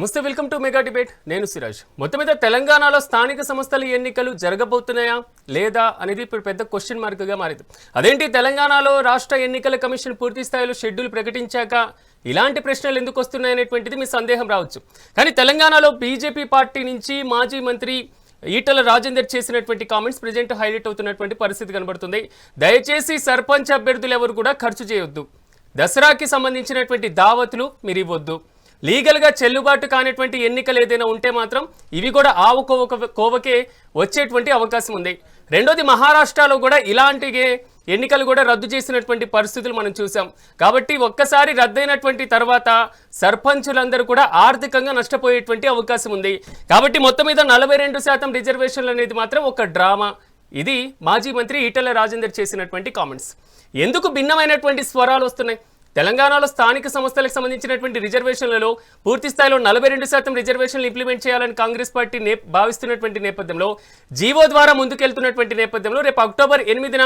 నమస్తే, welcome to mega debate. నేను సిరాజ్. మొత్తం మీద తెలంగాణలో స్థానిక సంస్థల ఎన్నికలు జరగబోతున్నాయా లేదా అనేది ఇప్పుడు పెద్ద క్వశ్చన్ మార్క్గా మారింది. అదేంటి, తెలంగాణలో రాష్ట్ర ఎన్నికల కమిషన్ పూర్తి స్థాయిలో షెడ్యూల్ ప్రకటించాక ఇలాంటి ప్రశ్నలు ఎందుకు వస్తున్నాయనేటువంటిది మీ సందేహం రావచ్చు. కానీ తెలంగాణలో బీజేపీ పార్టీ నుంచి మాజీ మంత్రి ఈటల రాజేందర్ చేసినటువంటి కామెంట్స్ ప్రజెంట్ హైలైట్ అవుతున్నటువంటి పరిస్థితి కనబడుతుంది. దయచేసి సర్పంచ్ అభ్యర్థులు ఎవరు కూడా ఖర్చు చేయొద్దు, దసరాకి సంబంధించినటువంటి దావతులు మీరు ఇవ్వద్దు, లీగల్గా చెల్లుబాటు కానిటువంటి ఎన్నికలు ఏదైనా ఉంటే మాత్రం ఇవి కూడా ఆవు కోవకే వచ్చేటువంటి అవకాశం ఉంది. రెండోది, మహారాష్ట్రలో కూడా ఇలాంటి ఎన్నికలు కూడా రద్దు చేసినటువంటి పరిస్థితులు మనం చూసాం. కాబట్టి ఒక్కసారి రద్దయినటువంటి తర్వాత సర్పంచులందరూ కూడా ఆర్థికంగా నష్టపోయేటువంటి అవకాశం ఉంది. కాబట్టి మొత్తం మీద 42% రిజర్వేషన్లు అనేది మాత్రం ఒక డ్రామా. ఇది మాజీ మంత్రి ఈటల రాజేందర్ చేసినటువంటి కామెంట్స్. ఎందుకు భిన్నమైనటువంటి స్వరాలు వస్తున్నాయి? తెలంగాణలో స్థానిక సంస్థలకు సంబంధించినటువంటి రిజర్వేషన్లలో పూర్తి స్థాయిలో 42% రిజర్వేషన్లు ఇంప్లిమెంట్ చేయాలని కాంగ్రెస్ పార్టీ భావిస్తున్నటువంటి నేపథ్యంలో, జీవో ద్వారా ముందుకెళ్తున్నటువంటి నేపథ్యంలో రేపు అక్టోబర్ 8న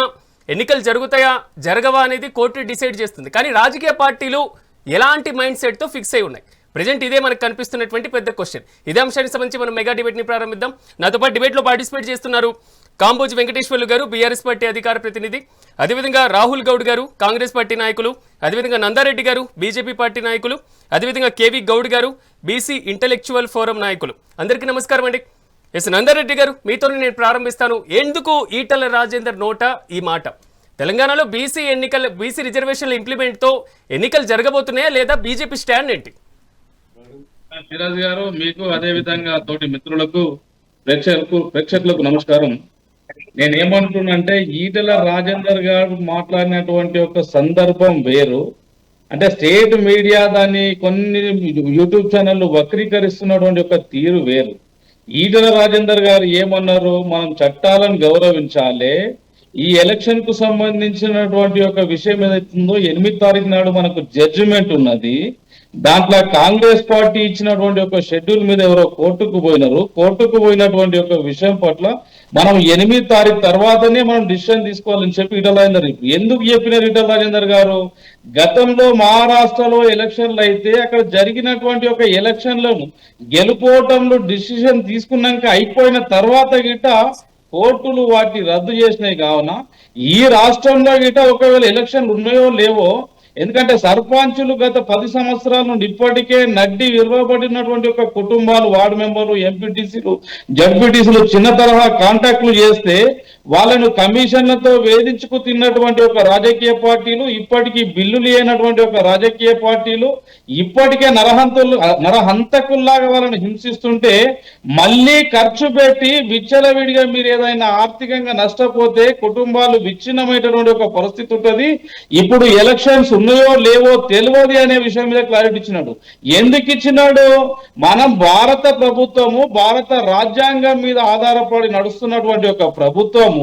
ఎన్నికలు జరుగుతాయా జరగవా అనేది కోర్టు డిసైడ్ చేస్తుంది. కానీ రాజకీయ పార్టీలు ఎలాంటి మైండ్ సెట్తో ఫిక్స్ అయి ఉన్నాయి? ప్రజెంట్ ఇదే మనకు కనిపిస్తున్నటువంటి పెద్ద క్వశ్చన్. ఇదే అంశానికి సంబంధించి మనం మెగా డిబేట్ని ప్రారంభిద్దాం. నాతో పాటు డిబేట్లో పార్టిసిపేట్ చేస్తున్నారు కాంబోజ్ వెంకటేశ్వర్లు గారు, బీఆర్ఎస్ పార్టీ అధికార ప్రతినిధి, అదేవిధంగా రాహుల్ గౌడ్ గారు, కాంగ్రెస్ పార్టీ నాయకులు, అదేవిధంగా నందారెడ్డి గారు, బీజేపీ పార్టీ నాయకులు, అదేవిధంగా కేవీ గౌడ్ గారు, బీసీ ఇంటెలెక్చువల్ ఫోరం నాయకులు. అందరికీ నమస్కారం అండి. ఎస్ నందారెడ్డి గారు, మీతో నేను ప్రారంభిస్తాను. ఎందుకు ఈటల రాజేందర్ నోట ఈ మాట? తెలంగాణలో బీసీ రిజర్వేషన్ల ఇంప్లిమెంట్తో ఎన్నికలు జరగబోతున్నాయా లేదా బీజేపీ స్టాండ్ ఏంటి? సిరాజ్ గారు, మీకు అదే విధంగా తోటి మిత్రులకు ప్రేక్షకులకు నమస్కారం. నేనేమంటున్నానంటే, ఈటల రాజేందర్ గారు మాట్లాడినటువంటి ఒక సందర్భం వేరు. అంటే స్టేట్ మీడియా దాన్ని కొన్ని యూట్యూబ్ ఛానళ్ళు వక్రీకరిస్తున్నటువంటి ఒక తీరు వేరు. ఈటల రాజేందర్ గారు ఏమన్నారు? మనం చట్టాలను గౌరవించాలి. ఈ ఎలక్షన్ కు సంబంధించినటువంటి ఒక విషయం ఏదైతుందో 8వ తారీఖు నాడు మనకు జడ్జిమెంట్ ఉన్నది. దాంట్లో కాంగ్రెస్ పార్టీ ఇచ్చినటువంటి ఒక షెడ్యూల్ మీద ఎవరో కోర్టుకు పోయినారు. కోర్టుకు పోయినటువంటి ఒక విషయం పట్ల మనం 8వ తారీఖు తర్వాతనే మనం డిసిషన్ తీసుకోవాలని చెప్పి ఈటల రాజేందర్ ఎందుకు చెప్పినారు? ఈటల రాజేందర్ గారు గతంలో మహారాష్ట్రలో ఎలక్షన్లు అయితే అక్కడ జరిగినటువంటి ఒక ఎలక్షన్లను గెలుపోవటంలో డిసిషన్ తీసుకున్నాక అయిపోయిన తర్వాత గిట కోర్టులు వాటిని రద్దు చేసినాయి. కావున ఈ రాష్ట్రంలో గిట ఒకవేళ ఎలక్షన్లు ఉన్నాయో లేవో, ఎందుకంటే సర్పంచులు గత 10 సంవత్సరాల నుండి ఇప్పటికే నడ్డి విరవబడినటువంటి ఒక కుటుంబాలు, వార్డు మెంబర్లు, ఎంపీటీసీలు, జడ్పీటీసీలు చిన్న తరహా కాంటాక్ట్లు చేస్తే వాళ్ళను కమిషన్లతో వేధించుకు తిన్నటువంటి ఒక రాజకీయ పార్టీలు, ఇప్పటికీ బిల్లులు లేనటువంటి ఒక రాజకీయ పార్టీలు, ఇప్పటికే నరహంతకుల్లాగా వాళ్ళని హింసిస్తుంటే మళ్ళీ ఖర్చు పెట్టి విచ్చలవిడిగా మీరు ఏదైనా ఆర్థికంగా నష్టపోతే కుటుంబాలు విచ్ఛిన్నమైనటువంటి ఒక పరిస్థితి ఉంటుంది. ఇప్పుడు ఎలక్షన్స్ ఉన్నాయో లేవో తెలియదు అనే విషయం మీద క్లారిటీ ఇచ్చినాడు. ఎందుకు ఇచ్చినాడు? మనం భారత ప్రభుత్వము, భారత రాజ్యాంగం మీద ఆధారపడి నడుస్తున్నటువంటి ఒక ప్రభుత్వము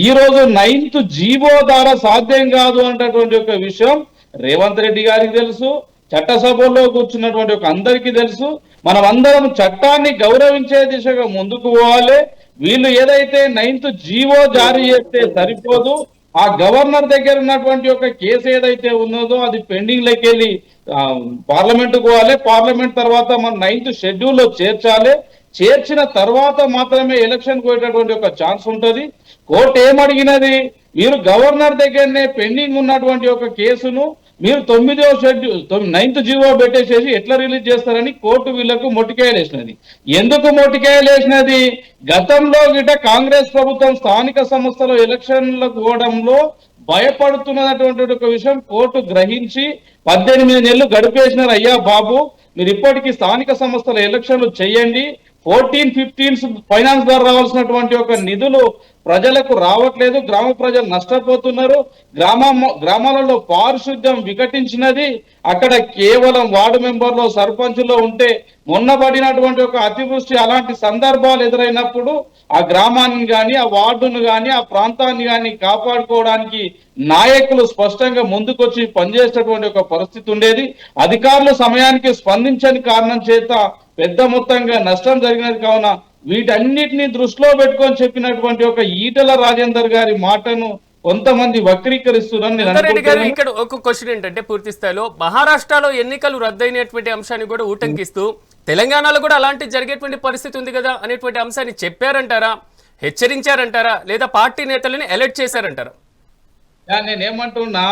ఈ రోజు 9th జీవో ద్వారా సాధ్యం కాదు అన్నటువంటి ఒక విషయం రేవంత్ రెడ్డి గారికి తెలుసు, చట్టసభలో కూర్చున్నటువంటి ఒక అందరికీ తెలుసు. మనం అందరం చట్టాన్ని గౌరవించే దిశగా ముందుకు పోవాలి. వీళ్ళు ఏదైతే 9th జీవో జారీ చేస్తే సరిపోదు, ఆ గవర్నర్ దగ్గర ఉన్నటువంటి ఒక కేసు ఏదైతే ఉన్నదో అది పెండింగ్ లెక్క వెళ్ళి పార్లమెంట్ పోవాలి. పార్లమెంట్ తర్వాత మన 9th షెడ్యూల్లో చేర్చాలి. చేర్చిన తర్వాత మాత్రమే ఎలక్షన్ పోయేటటువంటి ఒక ఛాన్స్ ఉంటుంది. కోర్టు ఏమడిగినది? మీరు గవర్నర్ దగ్గరనే పెండింగ్ ఉన్నటువంటి ఒక కేసును మీరు 9వ షెడ్యూల్ 9th జీవో పెట్టేసేసి ఎట్లా రిలీజ్ చేస్తారని కోర్టు వీళ్లకు మొట్టికాయలు వేసినది. ఎందుకు మొట్టికాయలు వేసినది? గతంలో గిట కాంగ్రెస్ ప్రభుత్వం స్థానిక సంస్థల ఎలక్షన్లకు పోవడంలో భయపడుతున్నటువంటి ఒక విషయం కోర్టు గ్రహించి 18 నెలలు గడిపేసినారు. అయ్యా బాబు, మీరు ఇప్పటికీ స్థానిక సంస్థల ఎలక్షన్లు చేయండి. 14-15 ఫైనాన్స్ ద్వారా రావాల్సినటువంటి ఒక నిధులు ప్రజలకు రావట్లేదు. గ్రామ ప్రజలు నష్టపోతున్నారు. గ్రామాలలో పారిశుద్ధ్యం వికటించినది. అక్కడ కేవలం వార్డు మెంబర్లో, సర్పంచులో ఉంటే మొన్న పడినటువంటి ఒక అతివృష్టి అలాంటి సందర్భాలు ఎదురైనప్పుడు ఆ గ్రామాన్ని కానీ, ఆ వార్డును కానీ, ఆ ప్రాంతాన్ని కానీ కాపాడుకోవడానికి నాయకులు స్పష్టంగా ముందుకొచ్చి పనిచేసేటటువంటి ఒక పరిస్థితి ఉండేది. అధికారులు సమయానికి స్పందించని కారణం చేత పెద్ద మొత్తంగా నష్టం జరిగినది. కావున వీటన్నిటిని దృష్టిలో పెట్టుకొని చెప్పినటువంటి ఒక ఈటల రాజేందర్ గారి మాటను కొంతమంది వక్రీకరిస్తున్నారు. ఇక్కడ ఒక క్వశ్చన్ ఏంటంటే, పూర్తి స్థాయిలో మహారాష్ట్రలో ఎన్నికలు రద్దయినటువంటి అంశాన్ని కూడా ఊటంకిస్తూ తెలంగాణలో కూడా అలాంటి జరిగేటువంటి పరిస్థితి ఉంది కదా అనేటువంటి అంశాన్ని చెప్పారంటారా, హెచ్చరించారంటారా, లేదా పార్టీ నేతలని అలర్ట్ చేశారంటారా? నేనేమంటున్నా,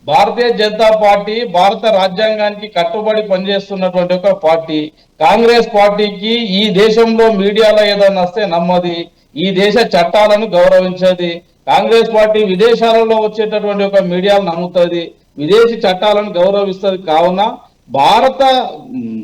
భారతీయ జనతా పార్టీ భారత రాజ్యాంగానికి కట్టుబడి పనిచేస్తున్నటువంటి ఒక పార్టీ. కాంగ్రెస్ పార్టీకి ఈ దేశంలో మీడియాలో ఏదైనా వస్తే నమ్మది, ఈ దేశ చట్టాలను గౌరవించది. కాంగ్రెస్ పార్టీ విదేశాలలో వచ్చేటటువంటి ఒక మీడియాను నమ్ముతుంది, విదేశీ చట్టాలను గౌరవిస్తుంది. కావున భారత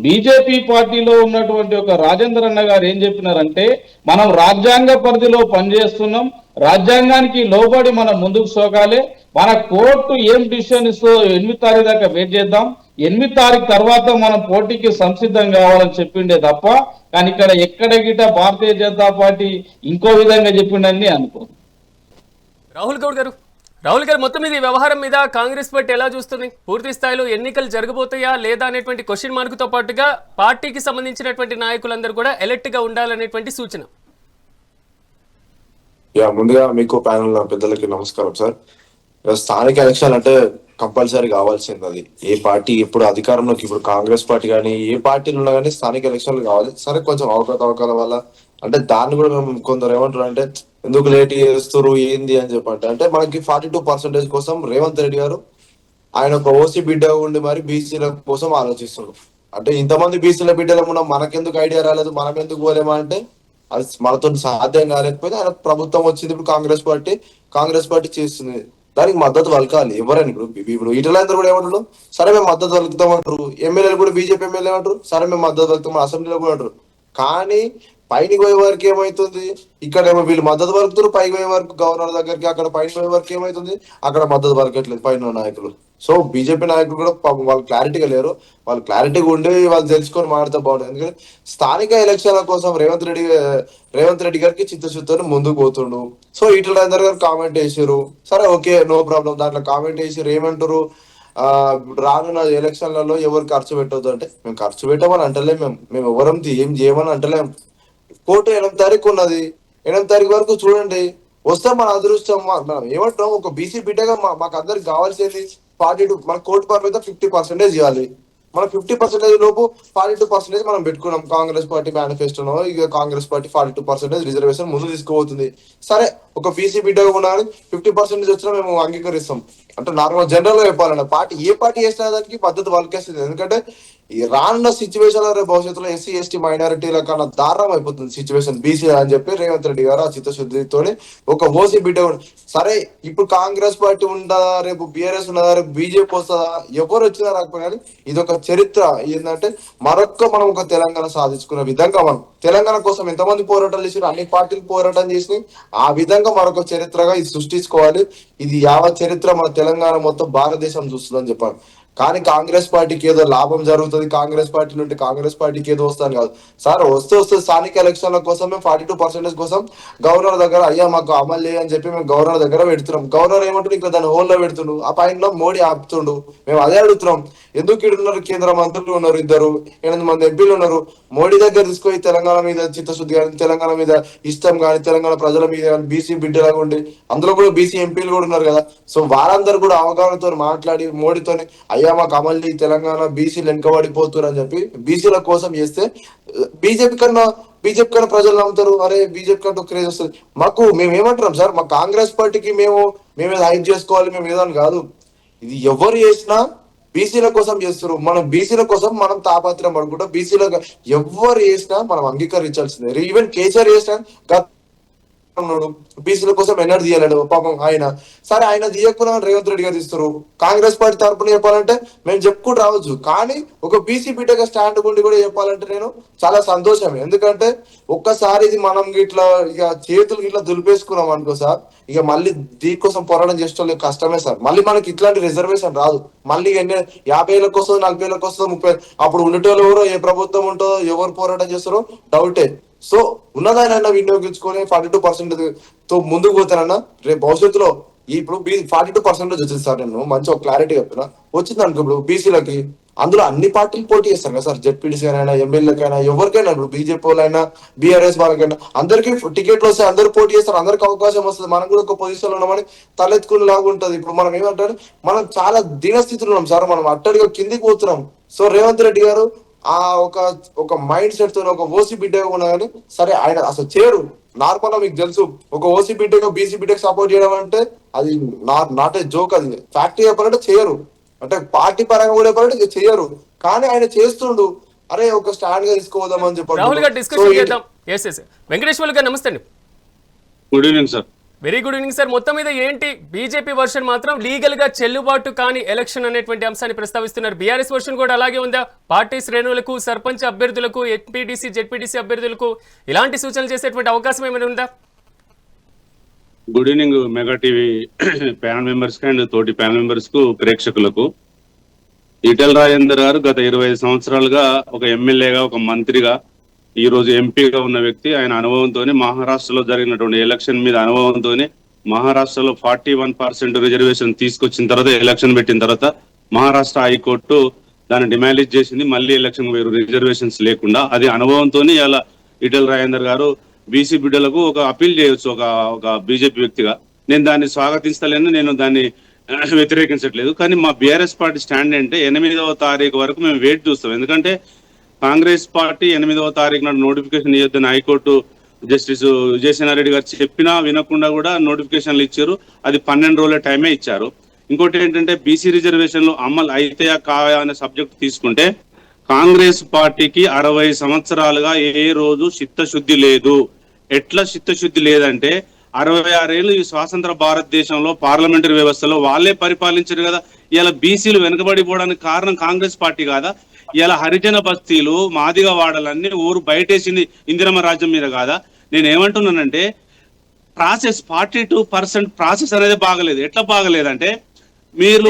బీజేపీ పార్టీలో ఉన్నటువంటి ఒక రాజేందర్ అన్న గారు ఏం చెప్పినారంటే, మనం రాజ్యాంగ పరిధిలో పనిచేస్తున్నాం, రాజ్యాంగానికి లోబడి మనం ముందుకు సోగాలి, మన కోర్టు ఏం డిసిషన్ ఇస్తో 8 తారీఖు దాకా వెయిట్ చేద్దాం, 8 తారీఖు తర్వాత మనం పోటీకి సంసిద్ధం కావాలని చెప్పిండే తప్ప, కానీ ఇక్కడ ఎక్కడ గిట భారతీయ జనతా పార్టీ ఇంకో విధంగా చెప్పిండని అనుకో. రాహుల్ గారు మొత్తం మీద ఈ వ్యవహారం మీద కాంగ్రెస్ పార్టీ ఎలా చూస్తుంది? పూర్తి స్థాయిలో ఎన్నికలు జరగబోతాయా లేదా అనేటువంటి క్వశ్చన్ మార్క్ తో పాటుగా పార్టీకి సంబంధించినటువంటి నాయకులందరూ కూడా ఎలర్ట్ గా ఉండాలనేటువంటి సూచన. ముందుగా మీకు ప్యానల్ పెద్దలకి నమస్కారం సార్. స్థానిక ఎలక్షన్ అంటే కంపల్సరీ కావాల్సింది. అది ఏ పార్టీ ఇప్పుడు అధికారంలోకి, ఇప్పుడు కాంగ్రెస్ పార్టీ కానీ ఏ పార్టీలు ఉన్నా కానీ స్థానిక ఎలక్షన్లు కావాలి. సరే కొంచెం అవకతవకల వల్ల అంటే దాన్ని కూడా మేము కొందరు ఏమంటారు అంటే ఎందుకు లేట్ చేస్తారు ఏంది అని చెప్పంటే, అంటే మనకి 42% కోసం రేవంత్ రెడ్డి గారు ఆయన ఒక ఓసీ బిడ్డ ఉండి మరి బీసీల కోసం ఆలోచిస్తున్నారు. అంటే ఇంతమంది బీసీల బిడ్డలు ఉన్న మనకెందుకు ఐడియా రాలేదు, మనం ఎందుకు పోలేమా అంటే అది మనతో సాధ్యం కాలేకపోతే ఆయన ప్రభుత్వం వచ్చింది. ఇప్పుడు కాంగ్రెస్ పార్టీ చేస్తుంది, దానికి మద్దతు పలకాలి ఎవరైనా. ఇప్పుడు ఈటలందరూ కూడా ఏమంటారు, సరే మేము మద్దతు పలుకుతామంటారు. ఎమ్మెల్యేలు కూడా బీజేపీ ఎమ్మెల్యే అంటారు, సరే మేము మద్దతు పలుకుతాం, అసెంబ్లీలో కూడా అంటారు. కానీ పైకి పోయే వరకు ఏమైతుంది, ఇక్కడ ఏమో వీళ్ళు మద్దతు పలుకుతారు, పైకి పోయే వరకు గవర్నర్ దగ్గరికి, అక్కడ పైకి పోయే వరకు ఏమైతుంది, అక్కడ మద్దతు పలకట్లేదు పైన నాయకులు. సో బీజేపీ నాయకులు కూడా వాళ్ళు క్లారిటీగా లేరు, వాళ్ళు క్లారిటీగా ఉండి వాళ్ళు తెలుసుకొని మాట్లాడితే బాగుంటుంది. ఎందుకంటే స్థానిక ఎలక్షన్ల కోసం రేవంత్ రెడ్డి గారికి చిత్తశుద్ధితో ముందుకు పోతుండు. సో ఈటలందరూ గారు కామెంట్ చేసారు, సరే ఓకే నో ప్రాబ్లం. దాంట్లో కామెంట్ చేసారు ఏమంటారు, రానున్న ఎలక్షన్లలో ఎవరు ఖర్చు పెట్టవద్దు అంటే, మేము ఖర్చు పెట్టమని అంటలేము, మేము ఎవరం ఏం చేయమని అంటలేము. కోర్టు 8 తారీఖు ఉన్నది, 8 తారీఖు వరకు చూడండి, వస్తే మన అదృష్టం. మనం ఏమంటాం, ఒక బీసీ బిడ్డగా మాకు అందరికి కావాల్సింది 42, మన కోర్టు పరిమిత 50% ఇవ్వాలి. మనం 50% లోపు 42% మనం పెట్టుకున్నాం కాంగ్రెస్ పార్టీ మేనిఫెస్టోలో. ఇక కాంగ్రెస్ పార్టీ 42% రిజర్వేషన్ ముందు తీసుకుపోతుంది. సరే ఒక బీసీ బిడ్డగా ఉండాలని 50% వచ్చినా మేము అంగీకరిస్తాం. అంటే నార్మల్ జనరల్ గా చెప్పాలన్న ఏ పార్టీ చేసినా దానికి పద్ధతి వాళ్ళకేస్తుంది. ఎందుకంటే ఈ రానున్న సిచ్యువేషన్ లో భవిష్యత్తులో ఎస్సీ ఎస్టీ మైనారిటీల కన్నా దారుణం అయిపోతుంది సిచ్యువేషన్ బీసీ అని చెప్పి రేవంత్ రెడ్డి గారు ఆ చిత్తశుద్ధితో ఒక ఓసీ బిడ్డ. సరే ఇప్పుడు కాంగ్రెస్ పార్టీ ఉందా, రేపు బీఆర్ఎస్ ఉన్నదా, రేపు బీజేపీ వస్తుందా, ఎవరు వచ్చినా రాకపోయినా కానీ ఇది ఒక చరిత్ర. ఏంటంటే మనం ఒక తెలంగాణ సాధించుకున్న విధంగా, మనం తెలంగాణ కోసం ఎంతమంది పోరాటాలు చేసి అన్ని పార్టీలు పోరాటం చేసి ఆ విధంగా మరొక చరిత్రగా ఇది సృష్టించుకోవాలి. ఇది యావత్ చరిత్ర మన తెలంగాణ మొత్తం భారతదేశం చూస్తుందని చెప్పాను. కానీ కాంగ్రెస్ పార్టీకి ఏదో లాభం జరుగుతుంది, కాంగ్రెస్ పార్టీ నుండి కాంగ్రెస్ పార్టీకి ఏదో వస్తాను కాదు సార్. వస్తే స్థానిక ఎలక్షన్ల కోసం మేము 42% కోసం గవర్నర్ దగ్గర అయ్యా మాకు అమలు చేయని చెప్పి మేము గవర్నర్ దగ్గర పెడుతున్నాం. గవర్నర్ ఏమంటుండు, ఇంకా దాన్ని హోల్లో పెడుతుండు, ఆ పైన మోడీ ఆపుతుండు. మేము అదే అడుగుతున్నాం, ఎందుకు ఇక్కడ ఉన్నారు కేంద్ర మంత్రులు ఉన్నారు, 8 మంది ఎంపీలు ఉన్నారు, మోడీ దగ్గర తీసుకొని తెలంగాణ మీద చిత్తశుద్ధి కానీ, తెలంగాణ మీద ఇష్టం కానీ, తెలంగాణ ప్రజల మీద కానీ, బీసీ బిడ్డలాగా ఉండి అందులో కూడా బీసీ ఎంపీలు కూడా ఉన్నారు కదా. సో వారందరూ కూడా అవగాహనతో మాట్లాడి మోడీతోని అయ్యా మాకు అమలు తెలంగాణ బీసీలు వెనుకబడిపోతున్నారు అని చెప్పి బీసీల కోసం చేస్తే బీజేపీ కన్నా ప్రజలు నమ్ముతారు. అరే బీజేపీ కంటూ క్రేజ్ వస్తుంది. మేము ఏమంటున్నాం సార్, మా కాంగ్రెస్ పార్టీకి మేము హైప్ చేసుకోవాలి, మేము ఏదని కాదు. ఇది ఎవరు చేసినా బీసీల కోసం చేస్తారు. మనం బీసీల కోసం మనం తాపత్రయం పడుకుంటాం. బీసీల ఎవరు చేసినా మనం అంగీకరించాల్సిందే. ఈవెన్ కేసీఆర్ చేసినా బీసీల కోసం ఎన్నడూ తీయలేడు పాపం ఆయన. సరే ఆయన తీయకపోయినా రేవంత్ రెడ్డి గారు తీస్తారు. కాంగ్రెస్ పార్టీ తరఫున చెప్పాలంటే మేము చెప్పుకుంటూ రావచ్చు, కానీ ఒక బీసీ బిడ్డగా స్టాండ్ ఉండి కూడా చెప్పాలంటే నేను చాలా సంతోషమే. ఎందుకంటే ఒక్కసారి ఇది మనం ఇట్లా ఇక చేతులు ఇట్లా దులిపేసుకున్నాం అనుకో సార్, ఇక మళ్ళీ దీనికోసం పోరాటం చేసే కష్టమే సార్. మళ్ళీ మనకి ఇట్లాంటి రిజర్వేషన్ రాదు. మళ్ళీ 50,000 వస్తుందో 40,000 వస్తుందో 30, అప్పుడు ఉండేటోళ్ళు ఎవరో, ఏ ప్రభుత్వం ఉంటుందో, ఎవరు పోరాటం చేస్తారో డౌటే. సో ఉన్నదానైనా వినియోగించుకొని 42% తో ముందుకు పోతానన్నా రేపు భవిష్యత్తులో ఇప్పుడు 42% వచ్చింది సార్. నేను మంచి ఒక క్లారిటీ చెప్తున్నా, వచ్చింది అనుకో ఇప్పుడు బీసీలకి, అందులో అన్ని పార్టీలు పోటీ చేస్తారు కదా సార్, జెడ్పీటీసీకైనా ఎమ్మెల్యేకైనా ఎవరికైనా, ఇప్పుడు బీజేపీ వాళ్ళైనా బీఆర్ఎస్ వాళ్ళకైనా అందరికీ టికెట్లు వస్తాయి, అందరూ పోటీ చేస్తారు, అందరికి అవకాశం వస్తుంది. మనం కూడా ఒక పొజిషన్ లో ఉన్నామని తలెత్తుకుని లాగా ఉంటది. ఇప్పుడు మనం ఏమంటారు, మనం చాలా దీనస్థితిలో ఉన్నాం సార్, మనం అట్టడిగా కిందికి పోతున్నాం. సో రేవంత్ రెడ్డి గారు ఆ ఒక ఒక మైండ్ సెట్ తో ఒక ఓసీ బిడ్డగా ఉన్నా కానీ సరే ఆయన అసలు చేయరు. నార్మల్ గా మీకు తెలుసు, ఒక ఓసీ బిడ్డగా బీసీ బిడ్డకు సపోర్ట్ చేయడం అంటే అది నాట్ ఏ జోక్. అది ఫ్యాక్టరీ చెప్పాలంటే చేయరు, అంటే పార్టీ పరంగా కూడా చెప్పాలంటే చేయరు. కానీ ఆయన చేస్తుండు, అరే ఒక స్టాండ్ గా తీసుకోదామని రాహుల్ గారు డిస్కషన్ చేద్దాం. ఎస్ వెంకటేశ్వర్ గారు నమస్తే అండి. Good evening sir. Very good evening sir. మొత్తం మీద ఏంటి బీజేపీ వర్షన్ మాత్రం లీగల్ గా చెల్లుబాటు కాని ఎలక్షన్ అనేటువంటి అంశాన్ని ప్రస్తావిస్తున్నారు. బీఆర్ఎస్ వర్షన్ కూడా అలాగే ఉందా? పార్టీ శ్రేణులకు, సర్పంచ్ అభ్యర్థులకు, ఎంపీటీసీ జెడ్పీటీసీ అభ్యర్థులకు ఇలాంటి సూచనలు చేసేటువంటి అవకాశం ఏమైనా ఉందా? Good evening mega TV panel members and తోటి ప్యానల్ మెంబర్స్ కు, ప్రేక్షకులకు. ఈటెల రాజేందర్ గారు గత 25 సంవత్సరాలుగా ఒక ఎమ్మెల్యేగా, ఒక మంత్రిగా, ఈ రోజు ఎంపీగా ఉన్న వ్యక్తి. ఆయన అనుభవంతోనే మహారాష్ట్రలో జరిగినటువంటి ఎలక్షన్ మీద అనుభవంతోనే మహారాష్ట్రలో 41% రిజర్వేషన్ తీసుకొచ్చిన తర్వాత, ఎలక్షన్ పెట్టిన తర్వాత మహారాష్ట్ర హైకోర్టు దాన్ని డిమాలిష్ చేసింది. మళ్ళీ ఎలక్షన్ వేరు రిజర్వేషన్స్ లేకుండా. అది అనుభవంతోనే ఇలా ఈటెల రాజేందర్ గారు బీసీ బిడ్డలకు ఒక అపీల్ చేయొచ్చు ఒక బీజేపీ వ్యక్తిగా. నేను దాన్ని స్వాగతిస్తలేను, నేను దాన్ని వ్యతిరేకించట్లేదు. కానీ మా బీఆర్ఎస్ పార్టీ స్టాండ్ అంటే 8వ తారీఖు వరకు మేము వెయిట్ చూస్తాం. ఎందుకంటే కాంగ్రెస్ పార్టీ 8వ తారీఖు నాడు నోటిఫికేషన్ ఇవ్వద్దని హైకోర్టు జస్టిస్ విజయసేనారెడ్డి గారు చెప్పినా వినకుండా కూడా నోటిఫికేషన్లు ఇచ్చారు. అది 12 రోజుల టైమే ఇచ్చారు. ఇంకోటి ఏంటంటే బీసీ రిజర్వేషన్లు అమలు అయితే కావా అనే సబ్జెక్ట్ తీసుకుంటే కాంగ్రెస్ పార్టీకి 60 సంవత్సరాలుగా ఏ రోజు చిత్తశుద్ధి లేదు. ఎట్లా చిత్తశుద్ధి లేదంటే 66 ఏళ్ళు ఈ స్వాతంత్ర భారతదేశంలో పార్లమెంటరీ వ్యవస్థలో వాళ్ళే పరిపాలించారు కదా. ఇలా బీసీలు వెనుకబడిపోవడానికి కారణం కాంగ్రెస్ పార్టీ కాదా? ఇలా హరిజన బస్తీలు, మాదిగ వాడలన్నీ ఊరు బయటేసింది ఇందిరమ్మ రాజ్యం మీద కాదా? నేను ఏమంటున్నానంటే ప్రాసెస్ 42% ప్రాసెస్ అనేది బాగలేదు. ఎట్లా బాగలేదంటే మీరు